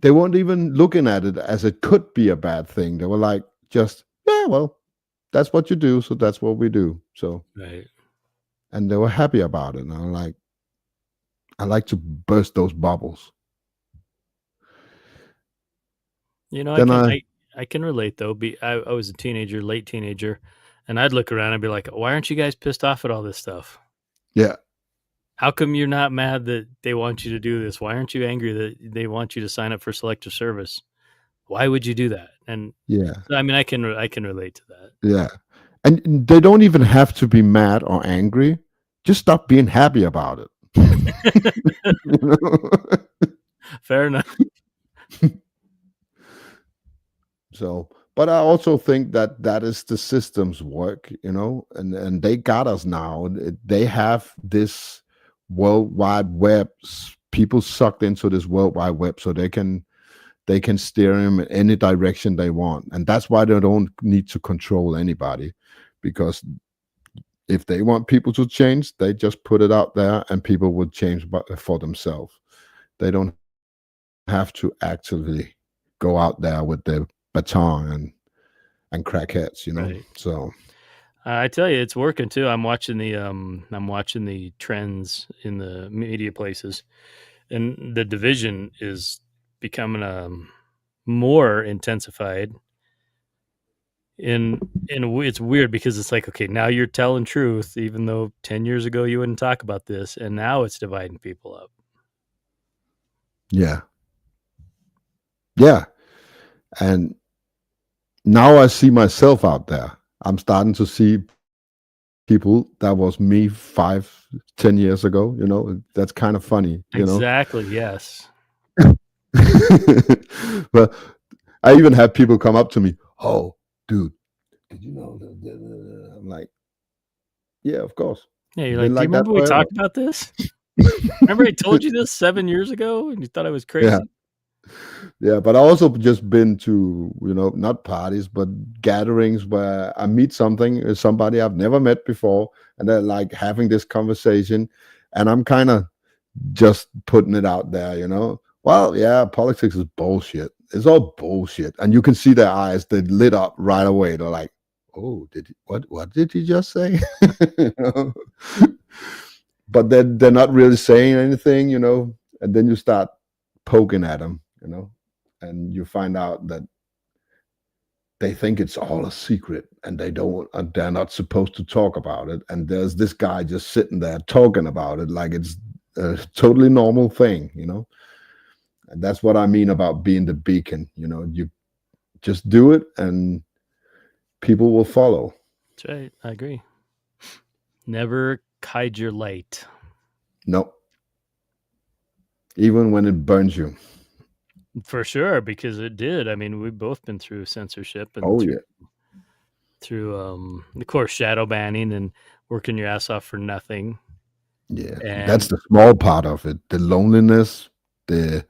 they weren't even looking at it as it could be a bad thing. They were like, just, yeah, well, that's what you do, so that's what we do. So, Right. and they were happy about it. And I'm like, I like to burst those bubbles. You know, Then I, I can relate though. I was a teenager, late teenager, and I'd look around and be like, why aren't you guys pissed off at all this stuff? yeah, How come you're not mad that they want you to do this? Why aren't you angry that they want you to sign up for selective service? Why would you do that? And yeah, I mean, I can relate to that. yeah. And they don't even have to be mad or angry. Just stop being happy about it. You know? Fair enough. So, but I also think that is the system's work, and they got us now. They have this world wide web. People sucked into this world wide web, so they can steer them in any direction they want, and that's why they don't need to control anybody, because if they want people to change, they just put it out there, and people would change for themselves. They don't have to actively go out there with their baton and crack heads, Right. So I tell you, it's working too. I'm watching the trends in the media places, and the division is becoming more intensified. It's weird because it's like, okay, now you're telling truth, even though 10 years ago you wouldn't talk about this, and now it's dividing people up. yeah, yeah. And now I see myself out there. I'm starting to see people that was me 5-10 years ago. You know, that's kind of funny. You know, Exactly. Yes. but I even have people come up to me. Oh, dude, did you know that? I'm like, yeah, of course. Yeah. You're Been like, do you like that remember we forever. talked about this? Remember I told you this 7 years ago and you thought I was crazy? Yeah. Yeah, but I also just been to, you know, not parties, but gatherings where I meet somebody I've never met before, and they're like having this conversation, and I'm kind of just putting it out there, you know. Well, yeah, politics is bullshit. It's all bullshit, and you can see their eyes; they lit up right away. They're like, "Oh, what did he just say?" You know? But they're not really saying anything, you know. And then you start poking at them, you know, and you find out that they think it's all a secret and they're not supposed to talk about it, and there's this guy just sitting there talking about it like it's a totally normal thing, you know. And that's what I mean about being the beacon, you know. You just do it and people will follow. That's right. I agree. Never hide your light. No, even when it burns you. For sure, because it did. I mean, we've both been through censorship and Oh yeah. through of course, shadow banning and working your ass off for nothing. Yeah, And that's the small part of it. The loneliness, the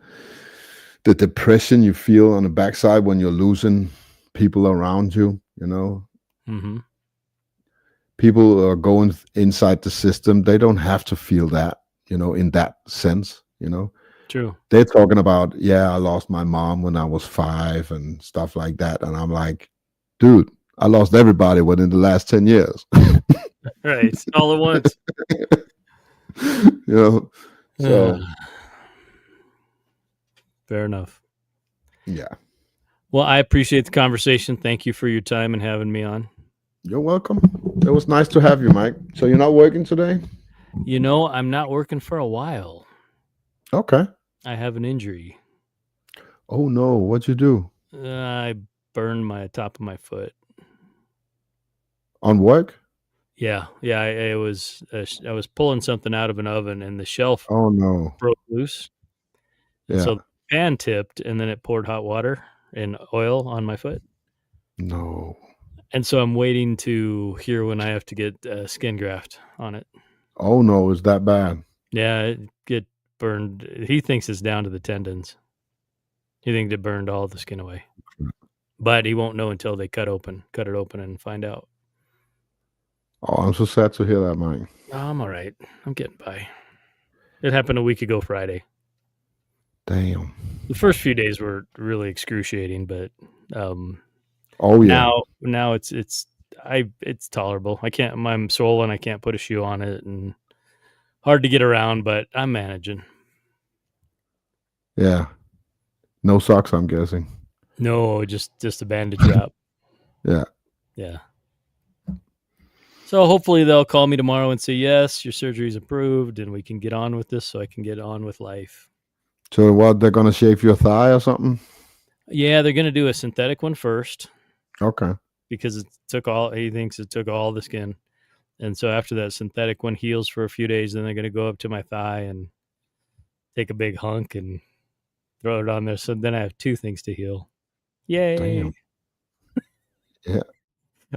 depression you feel on the backside when you're losing people around you, you know. Mhm. People are going inside the system. They don't have to feel that, you know, in that sense, you know. True. They're talking about, yeah, I lost my mom when I was 5 and stuff like that. And I'm like, dude, I lost everybody within the last 10 years. Right. All at once. You know, so Fair enough. yeah. Well, I appreciate the conversation. Thank you for your time and having me on. You're welcome. It was nice to have you, Mike. So you're not working today? You know, I'm not working for a while. Okay. I have an injury. Oh no, what'd you do? I burned my top of my foot. On work? Yeah. I was pulling something out of an oven and the shelf Oh no. broke loose. And Yeah. so the pan tipped and then it poured hot water and oil on my foot. No. And so I'm waiting to hear when I have to get a skin graft on it. Oh no, is that bad? Yeah, it get burned. He thinks it's down to the tendons. He thinks it burned all the skin away. But he won't know until they cut it open and find out. Oh, I'm so sad to hear that, Mike. I'm all right. I'm getting by. It happened a week ago Friday. Damn. The first few days were really excruciating, but Oh yeah. now it's tolerable. I'm swollen, I can't put a shoe on it and hard to get around, but I'm managing. Yeah. No socks, I'm guessing. No, just a bandage wrap. Yeah. Yeah. So hopefully they'll call me tomorrow and say, yes, your surgery's approved and we can get on with this so I can get on with life. So what, they're gonna shave your thigh or something? Yeah, they're going to do a synthetic one first Okay. because he thinks it took all the skin. And so after that synthetic one heals for a few days, then they're going to go up to my thigh and take a big hunk and throw it on there. So then I have 2 things to heal. Yay. Damn. Yeah.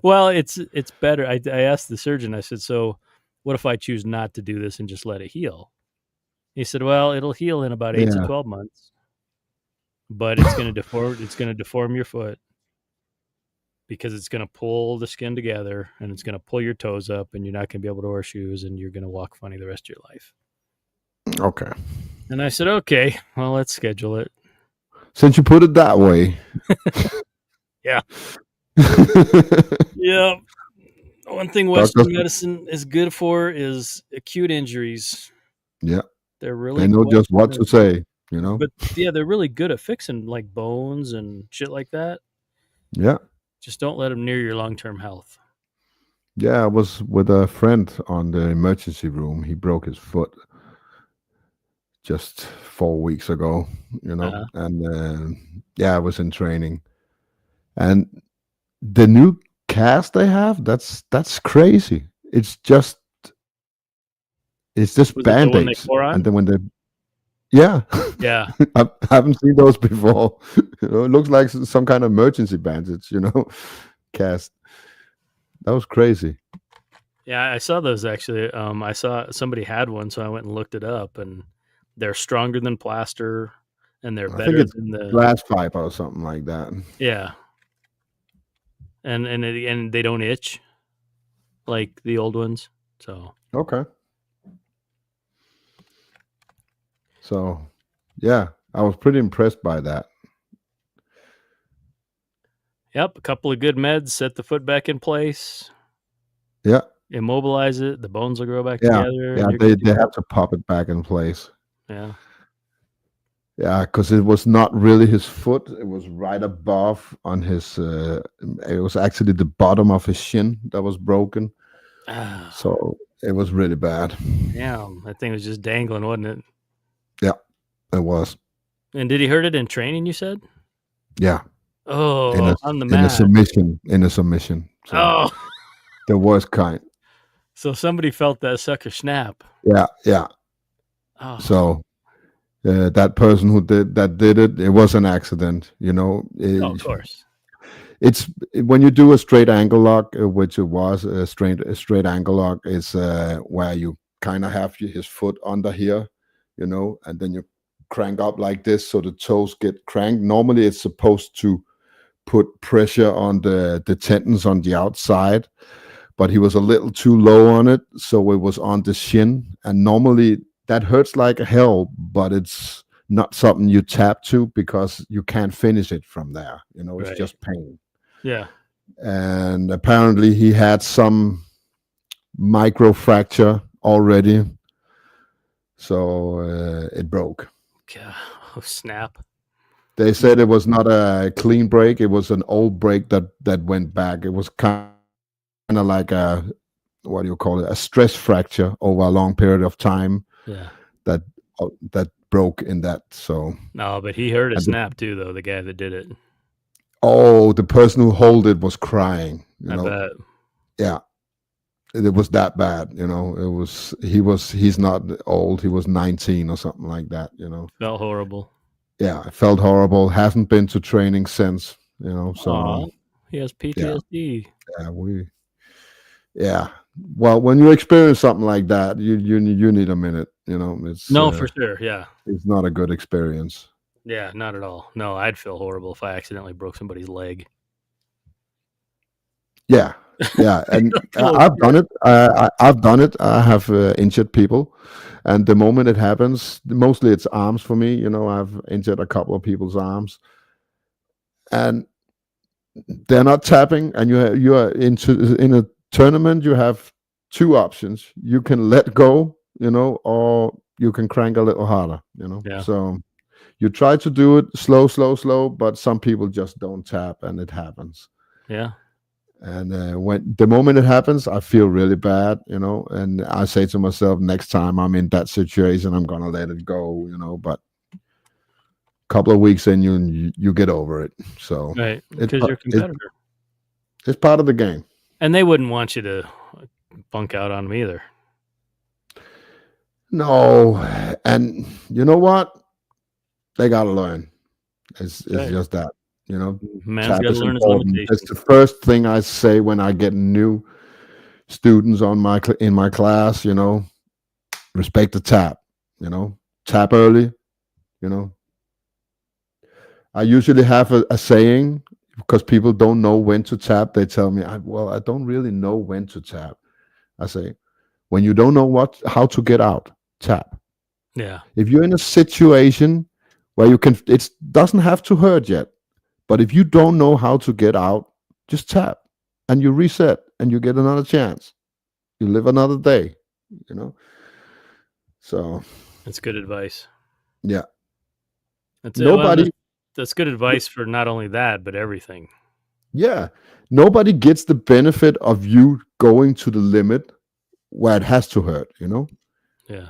Well, it's better. I asked the surgeon, I said, so what if I choose not to do this and just let it heal? He said, well, it'll heal in about 8 to 12 months, but it's going to deform your foot because it's going to pull the skin together and it's going to pull your toes up and you're not going to be able to wear shoes and you're going to walk funny the rest of your life. Okay. And I said, okay, well, let's schedule it. Since you put it that way. Yeah. Yeah. One thing Western medicine is good for is acute injuries. Yeah. They're really They know just what to say, you know? But yeah, they're really good at fixing like bones and shit like that. Yeah. Just don't let them near your long-term health. Yeah, I was with a friend on the emergency room. He broke his foot just 4 weeks ago, you know? And yeah, I was in training. And the new cast they have, that's crazy. it's just Was it the one they band-aids. pour on? And then when they yeah. Yeah. I haven't seen those before. You know, it looks like some kind of emergency bandage, you know, cast. That was crazy. Yeah, I saw those actually. I saw somebody had one, so I went and looked it up, and they're stronger than plaster, and they're I think better it's than the glass fiber or something like that. yeah, and they don't itch like the old ones. So Okay. So, yeah, I was pretty impressed by that. yep, a couple of good meds, set the foot back in place, Yeah. immobilize it, the bones will grow back Yeah. together. Yeah. And you're They, good to they go. have to pop it back in place. Yeah. Yeah, because it was not really his foot. It was right above on his. It was actually the bottom of his shin that was broken. Ah, So it was really bad. damn, that thing was just dangling, wasn't it? Yeah, it was. And did he hurt it in training? You said. Yeah, Oh, on the in a mat. submission. In a submission. So Oh, the worst kind. so somebody felt that sucker snap. Yeah, yeah. Oh, So that person who did it, it was an accident. You know, oh, of course. it's when you do a straight angle lock, which it was a straight angle lock, is where you kind of have his foot under here, you know, and then you crank up like this so the toes get cranked. Normally, it's supposed to put pressure on the tendons on the outside, but he was a little too low on it, so it was on the shin. And normally that hurts like hell, but it's not something you tap to because you can't finish it from there. You know, it's Right. just pain. Yeah. And apparently he had some micro fracture already, so it broke. God, oh, snap. They said it was not a clean break, it was an old break that went back. It was kind of like a, what do you call it, a stress fracture over a long period of time Yeah. that broke in that. So No, but he heard it And the- snap too, though. The guy that did it. the person who held it was crying, you I know. bet. Yeah, it was that bad, you know. He's not old, he was 19 or something like that, you know. Felt horrible. Yeah, it felt horrible. Hasn't been to training since, you know. So Aw, he has PTSD. yeah. Well, when you experience something like that, you need a minute, you know. It's No, for sure. Yeah. it's not a good experience. Yeah, not at all. No, I'd feel horrible if I accidentally broke somebody's leg. Yeah, yeah, and Oh, I've done it. I've done it. I have injured people, and the moment it happens, mostly it's arms for me. You know, I've injured a couple of people's arms, and they're not tapping. And you are in a tournament. You have two options. You can let go, you know, or you can crank a little harder. You know, Yeah. so you try to do it slow, but some people just don't tap, and it happens. Yeah. And when the moment it happens, I feel really bad, you know, and I say to myself, next time I'm in that situation, I'm gonna let it go, you know. But a couple of weeks in, you get over it. So Right. It's Because pa- you're a competitor. it's part of the game. And they wouldn't want you to bunk out on them either. No, and you know what? They gotta learn. It's Right. just that, you know. Man's Tap got to is learn his important. limitations. It's the first thing I say when I get new students on in my class. You know, respect the tap. You know, tap early. You know, I usually have a saying because people don't know when to tap. They tell me, I don't really know when to tap. I say, when you don't know how to get out, tap. Yeah. If you're in a situation where it doesn't have to hurt yet, but if you don't know how to get out, just tap and you reset and you get another chance. You live another day, you know. So That's good advice. yeah, That's it. Well, nobody, that's good advice for not only that, but everything. yeah, nobody gets the benefit of you going to the limit where it has to hurt, you know. Yeah.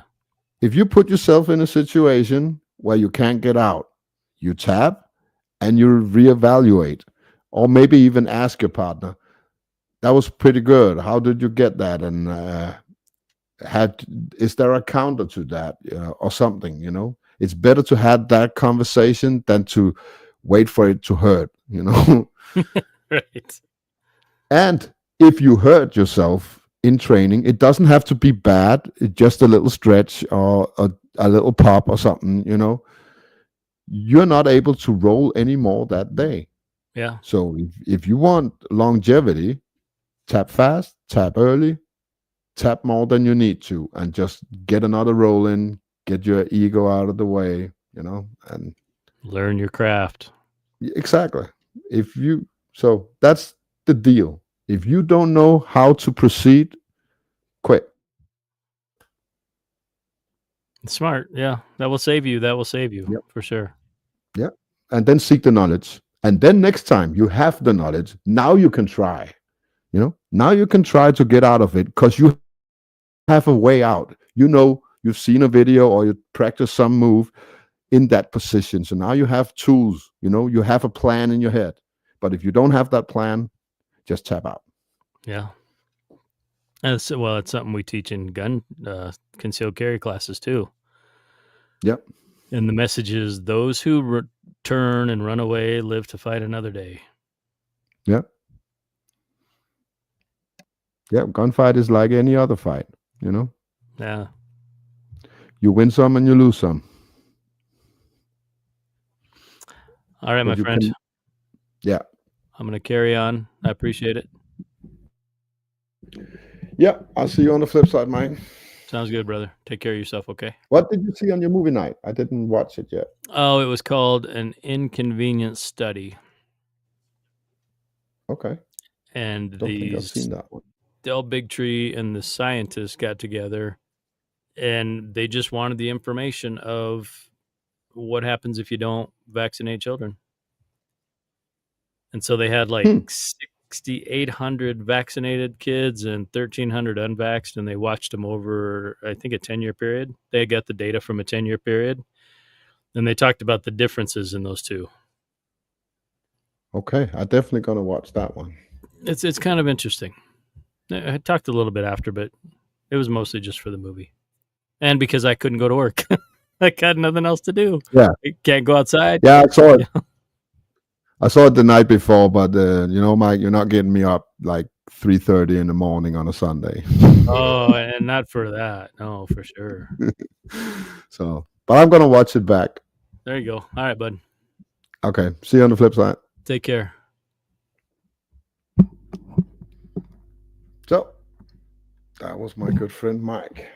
If you put yourself in a situation where you can't get out, you tap and you reevaluate, or maybe even ask your partner, that was pretty good. How did you get that? And is there a counter to that, or something? It's better to have that conversation than to wait for it to hurt. Right. And if you hurt yourself in training, it doesn't have to be bad. It's just a little stretch or a little pop or something. You're not able to roll anymore that day. Yeah. So if you want longevity, tap fast, tap early, tap more than you need to, and just get another roll in, get your ego out of the way, and Learn your craft. exactly. So that's the deal. If you don't know how to proceed, quit. Smart. Yeah. That will save you. Yep. For sure. Yeah. And then seek the knowledge. And then next time you have the knowledge, now you can try. Now you can try to get out of it because you have a way out. You've seen a video or you practice some move in that position. So now you have tools, you have a plan in your head. But if you don't have that plan, just tap out. Yeah. And it's something we teach in gun concealed carry classes too. Yep. And the message is those who turn and run away live to fight another day. Yep. Yep. Gunfight is like any other fight, Yeah. You win some and you lose some. All right, my But you friend. Yeah. I'm going to carry on. I appreciate it. Yeah. I'll see you on the flip side, Mike. Sounds good, brother. Take care of yourself, okay? What did you see on your movie night? I didn't watch it yet. Oh, it was called An Inconvenient Study. Okay. And Don't think I've these seen that one. Del Bigtree and the scientists got together and they just wanted the information of what happens if you don't vaccinate children. And so they had like 6,800 vaccinated kids and 1,300 unvaxxed, and they watched them over, I think, a 10-year period. They got the data from a 10-year period, and they talked about the differences in those two. Okay, I'm definitely gonna watch that one. It's kind of interesting. I talked a little bit after, but it was mostly just for the movie. And because I couldn't go to work. I got nothing else to do. Yeah. I can't go outside. Yeah, I saw it. I saw it the night before, but Mike, you're not getting me up like 3:30 in the morning on a Sunday. Oh, and not for that. No, for sure. So, but I'm gonna watch it back. There you go. All right, bud. Okay. See you on the flip side. Take care. So that was my good friend Mike.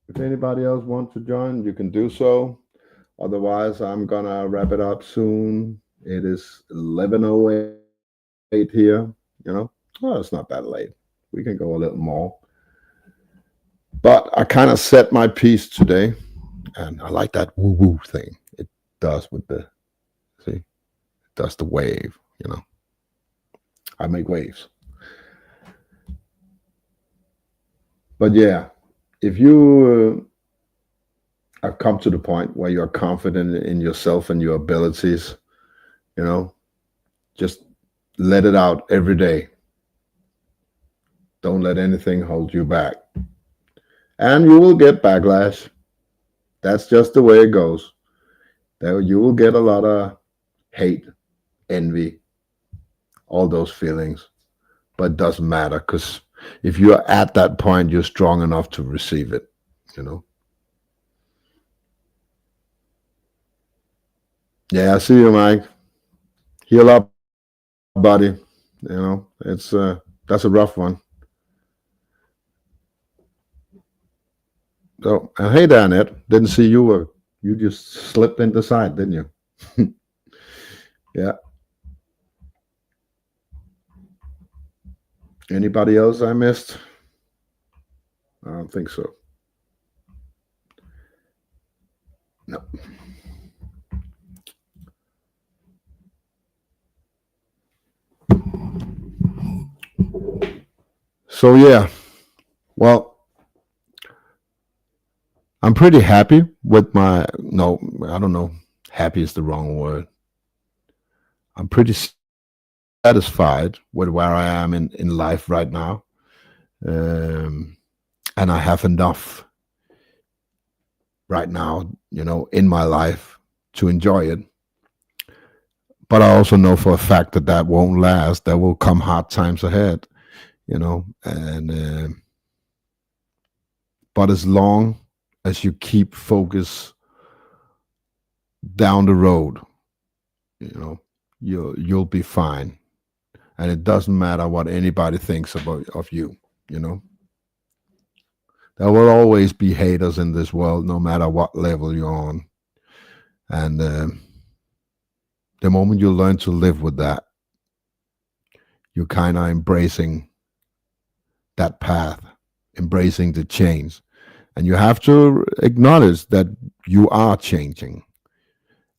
If anybody else wants to join, you can do so. Otherwise, I'm gonna wrap it up soon. It is 11:08 here. It's not that late. We can go a little more. But I kind of set my piece today, and I like that woo-woo thing. It does with the, it does the wave, I make waves. But yeah, if you have come to the point where you're confident in yourself and your abilities, just let it out every day. Don't let anything hold you back. And you will get backlash. That's just the way it goes. You will get a lot of hate, envy, all those feelings. But it doesn't matter, because if you're at that point, you're strong enough to receive it, Yeah, I see you, Mike. Heal up, buddy. It's that's a rough one. So, hey, Danette, didn't see you. You just slipped in the side, didn't you? Yeah. Anybody else I missed? I don't think so. No. So yeah, well, I'm pretty happy with I don't know, happy is the wrong word. I'm pretty satisfied with where I am in life right now. And I have enough right now, in my life to enjoy it. But I also know for a fact that won't last. There will come hard times ahead, and but as long as you keep focus down the road, you'll be fine. And it doesn't matter what anybody thinks of you. There will always be haters in this world, no matter what level you're on. And the moment you learn to live with that, you're kind of embracing that path, embracing the change. And you have to acknowledge that you are changing.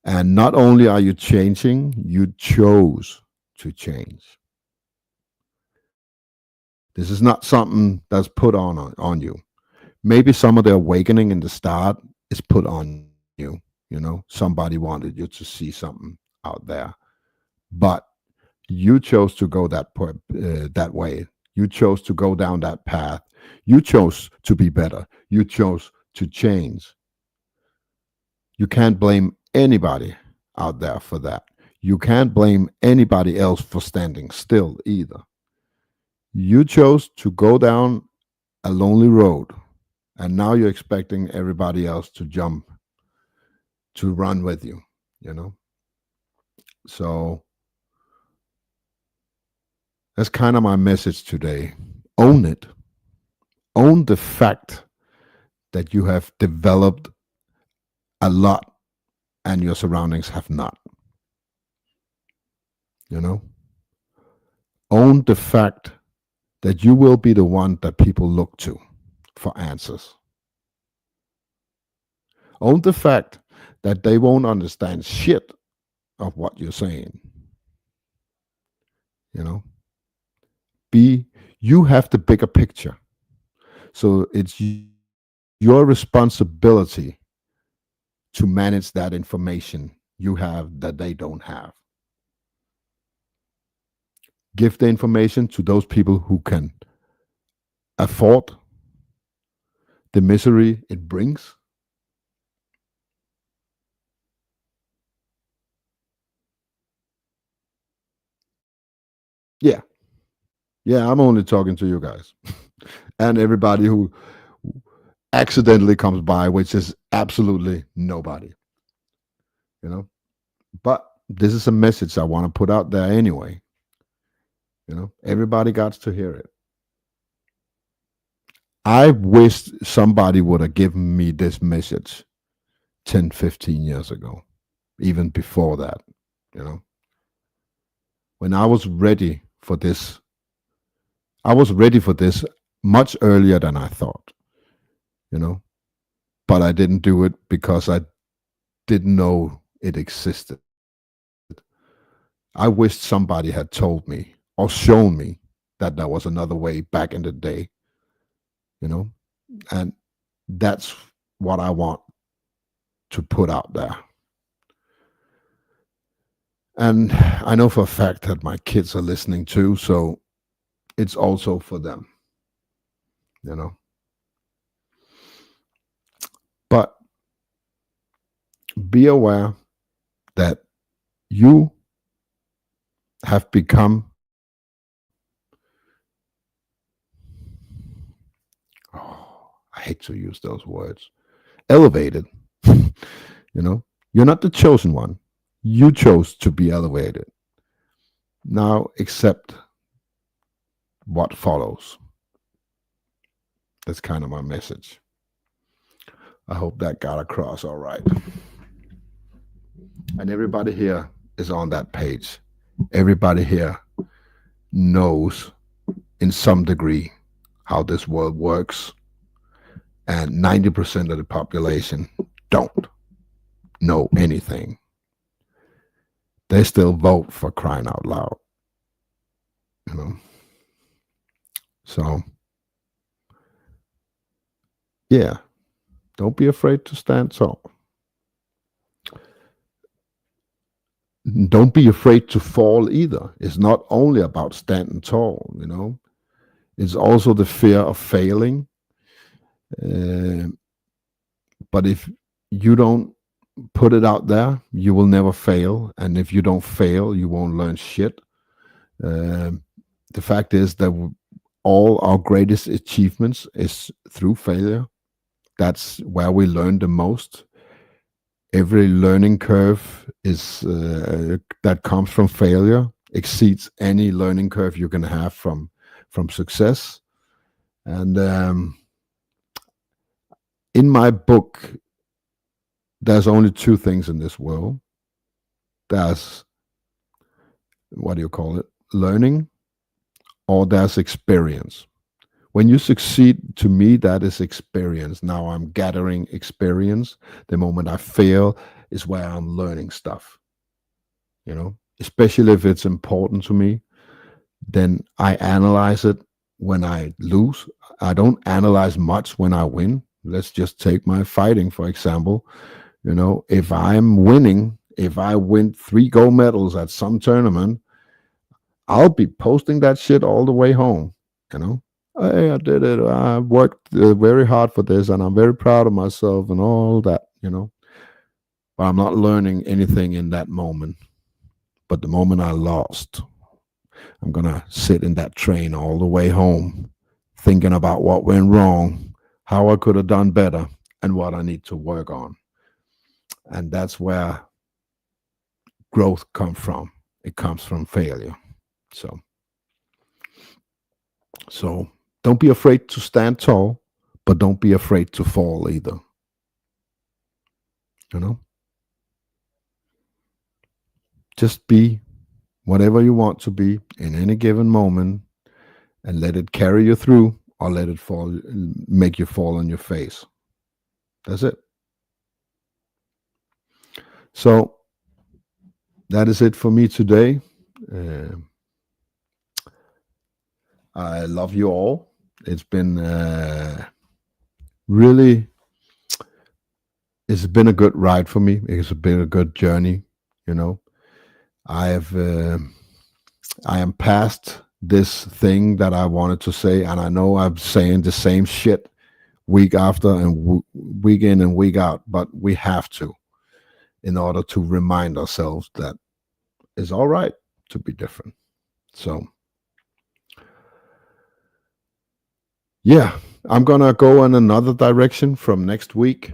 And not only are you changing, you chose to change. This is not something that's put on you. Maybe some of the awakening in the start is put on you. Somebody wanted you to see something out there, but you chose to go that way. You chose to go down that path. You chose to be better. You chose to change. You can't blame anybody out there for that. You can't blame anybody else for standing still either. You chose to go down a lonely road, and now you're expecting everybody else to jump, to run with you, So that's kind of my message today. Own it. Own the fact that you have developed a lot and your surroundings have not. Own the fact that you will be the one that people look to for answers. Own the fact that they won't understand shit of what you're saying. You have the bigger picture. So it's your responsibility to manage that information you have that they don't have. Give the information to those people who can afford the misery it brings. Yeah, I'm only talking to you guys and everybody who accidentally comes by, which is absolutely nobody. But this is a message I want to put out there anyway. Everybody got to hear it. I wish somebody would have given me this message 10, 15 years ago, even before that, when I was ready for this. I was ready for this much earlier than I thought, but I didn't do it because I didn't know it existed. I wished somebody had told me or shown me that there was another way back in the day, and that's what I want to put out there. And I know for a fact that my kids are listening too, so it's also for them, But be aware that you have become, I hate to use those words, elevated. You're not the chosen one. You chose to be elevated. Now accept what follows. That's kind of my message. I hope that got across all right. And everybody here is on that page. Everybody here knows in some degree how this world works. And 90% of the population don't know anything. They still vote, for crying out loud. So, yeah, don't be afraid to stand tall. don't be afraid to fall either. It's not only about standing tall, it's also the fear of failing. Uh, but if you don't put it out there, you will never fail. And if you don't fail, you won't learn shit. The fact is that all our greatest achievements is through failure. That's where we learn the most. Every learning curve is that comes from failure exceeds any learning curve you can have from success. And in my book, there's only two things in this world. There's, what do you call it, learning, or there's experience. When you succeed, to me, that is experience. Now I'm gathering experience. The moment I fail is where I'm learning stuff. Especially if it's important to me, then I analyze it when I lose. I don't analyze much when I win. Let's just take my fighting, for example. If I'm winning, if I win 3 gold medals at some tournament, I'll be posting that shit all the way home. Hey, I did it. I worked very hard for this, and I'm very proud of myself and all that, But I'm not learning anything in that moment. But the moment I lost, I'm going to sit in that train all the way home, thinking about what went wrong, how I could have done better, and what I need to work on. And that's where growth comes from. It comes from failure. So don't be afraid to stand tall, but don't be afraid to fall either. Just be whatever you want to be in any given moment, and let it carry you through, or let it make you fall on your face. That's it. So that is it for me today. I love you all. It's been it's been a good ride for me. It's been a good journey. I am past this thing that I wanted to say, and I know I'm saying the same shit week after and week in and week out, but we have to, in order to remind ourselves that it's all right to be different. So yeah, I'm gonna go in another direction from next week.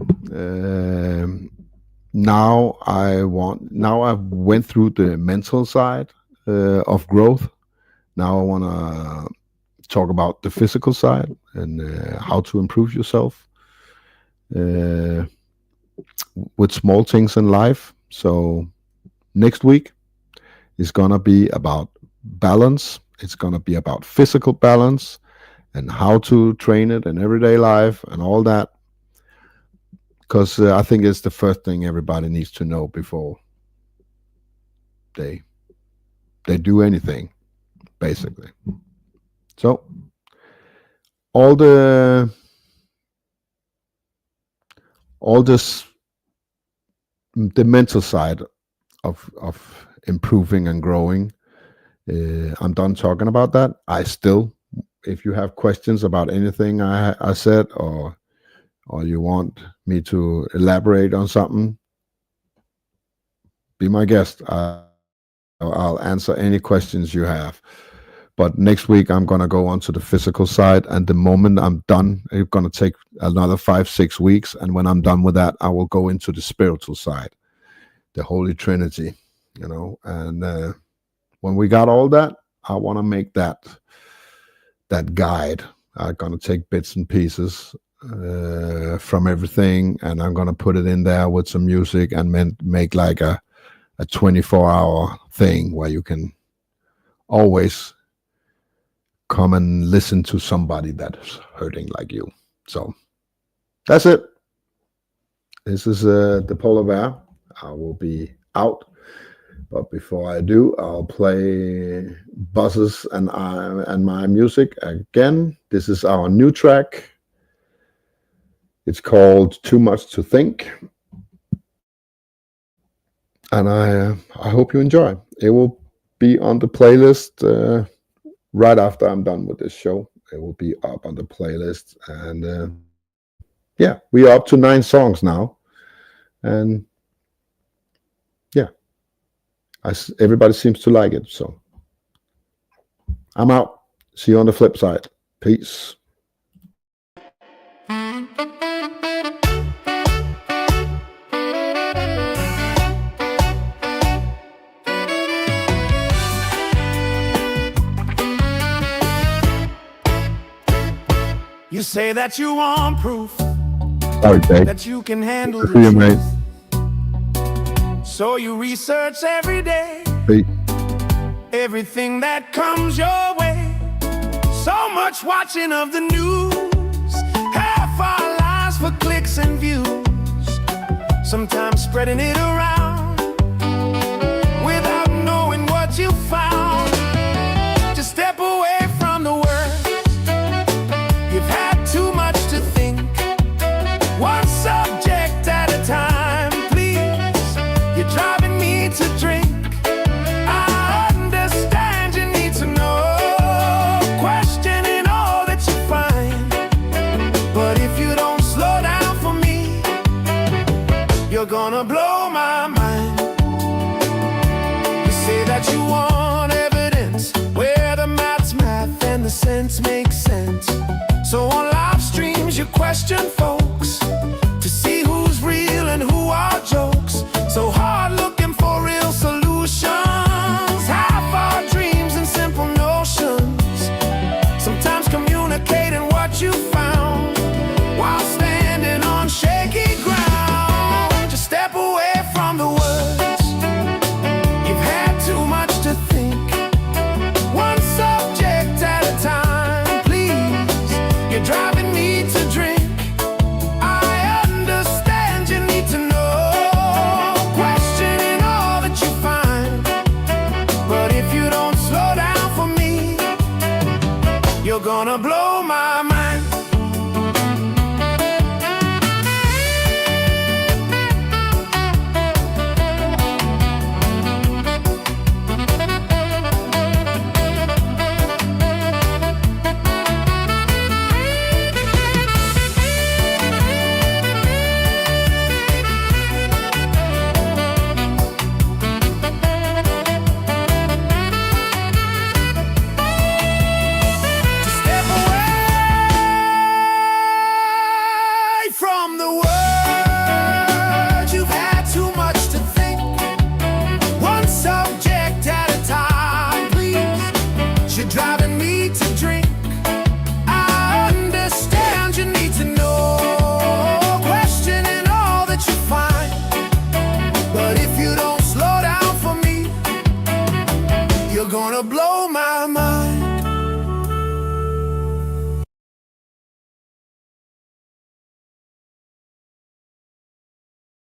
Now I went through the mental side of growth. Now I want to talk about the physical side and how to improve yourself with small things in life. So next week is gonna be about balance. It's gonna be about physical balance and how to train it in everyday life and all that. Because I think it's the first thing everybody needs to know before they do anything, basically. So all this the mental side of improving and growing, I'm done talking about that. If you have questions about anything I said, or you want me to elaborate on something, be my guest. I'll answer any questions you have. But next week, I'm going to go on to the physical side. And the moment I'm done, it's going to take another 5-6 weeks. And when I'm done with that, I will go into the spiritual side, the Holy Trinity, And when we got all that, I want to make that guide. I'm going to take bits and pieces from everything, and I'm going to put it in there with some music and make like a 24-hour thing where you can always come and listen to somebody that's hurting like you. So that's it. This is the Polar Bear. I will be out, but before I do, I'll play Buzzes and my music again. This is our new track. It's called Too Much to Think. and I hope you enjoy. It will be on the playlist right after I'm done with this show. It will be up on the playlist, and yeah, we are up to 9 songs now, and yeah, everybody seems to like it. So I'm out. See you on the flip side. Peace. You say that you want proof Sorry, Jake. that you can handle Good to see you, the mate. truth. So you research every day, Peace. everything that comes your way. So much watching of the news, half our lives for clicks and views. Sometimes spreading it around without knowing what you found. Just step away from the worst. You've had too much to think. One subject at a time, please. You're driving me to drink. I understand you need to know, questioning all that you find. But if you don't slow down for me, you're gonna blow my mind. You say that you want evidence where the math's math and the sense makes sense. So on live streams you question folks to see who's real and who are jokes. So hard looking for real solutions, half our dreams and simple notions. Sometimes communicating what you found while standing on shaky ground. Just step away from the words. You've had too much to think. One subject at a time, please. You're driving me to drink. I understand you need to know, questioning all that you find. But if you don't slow down for me, you're gonna blow my mind. Step away from the words. You've had too much to think. One subject at a time, please. You're driving me to drink. I understand you need to know, questioning all that you find. But if you don't slow down for me, you're gonna blow my mind.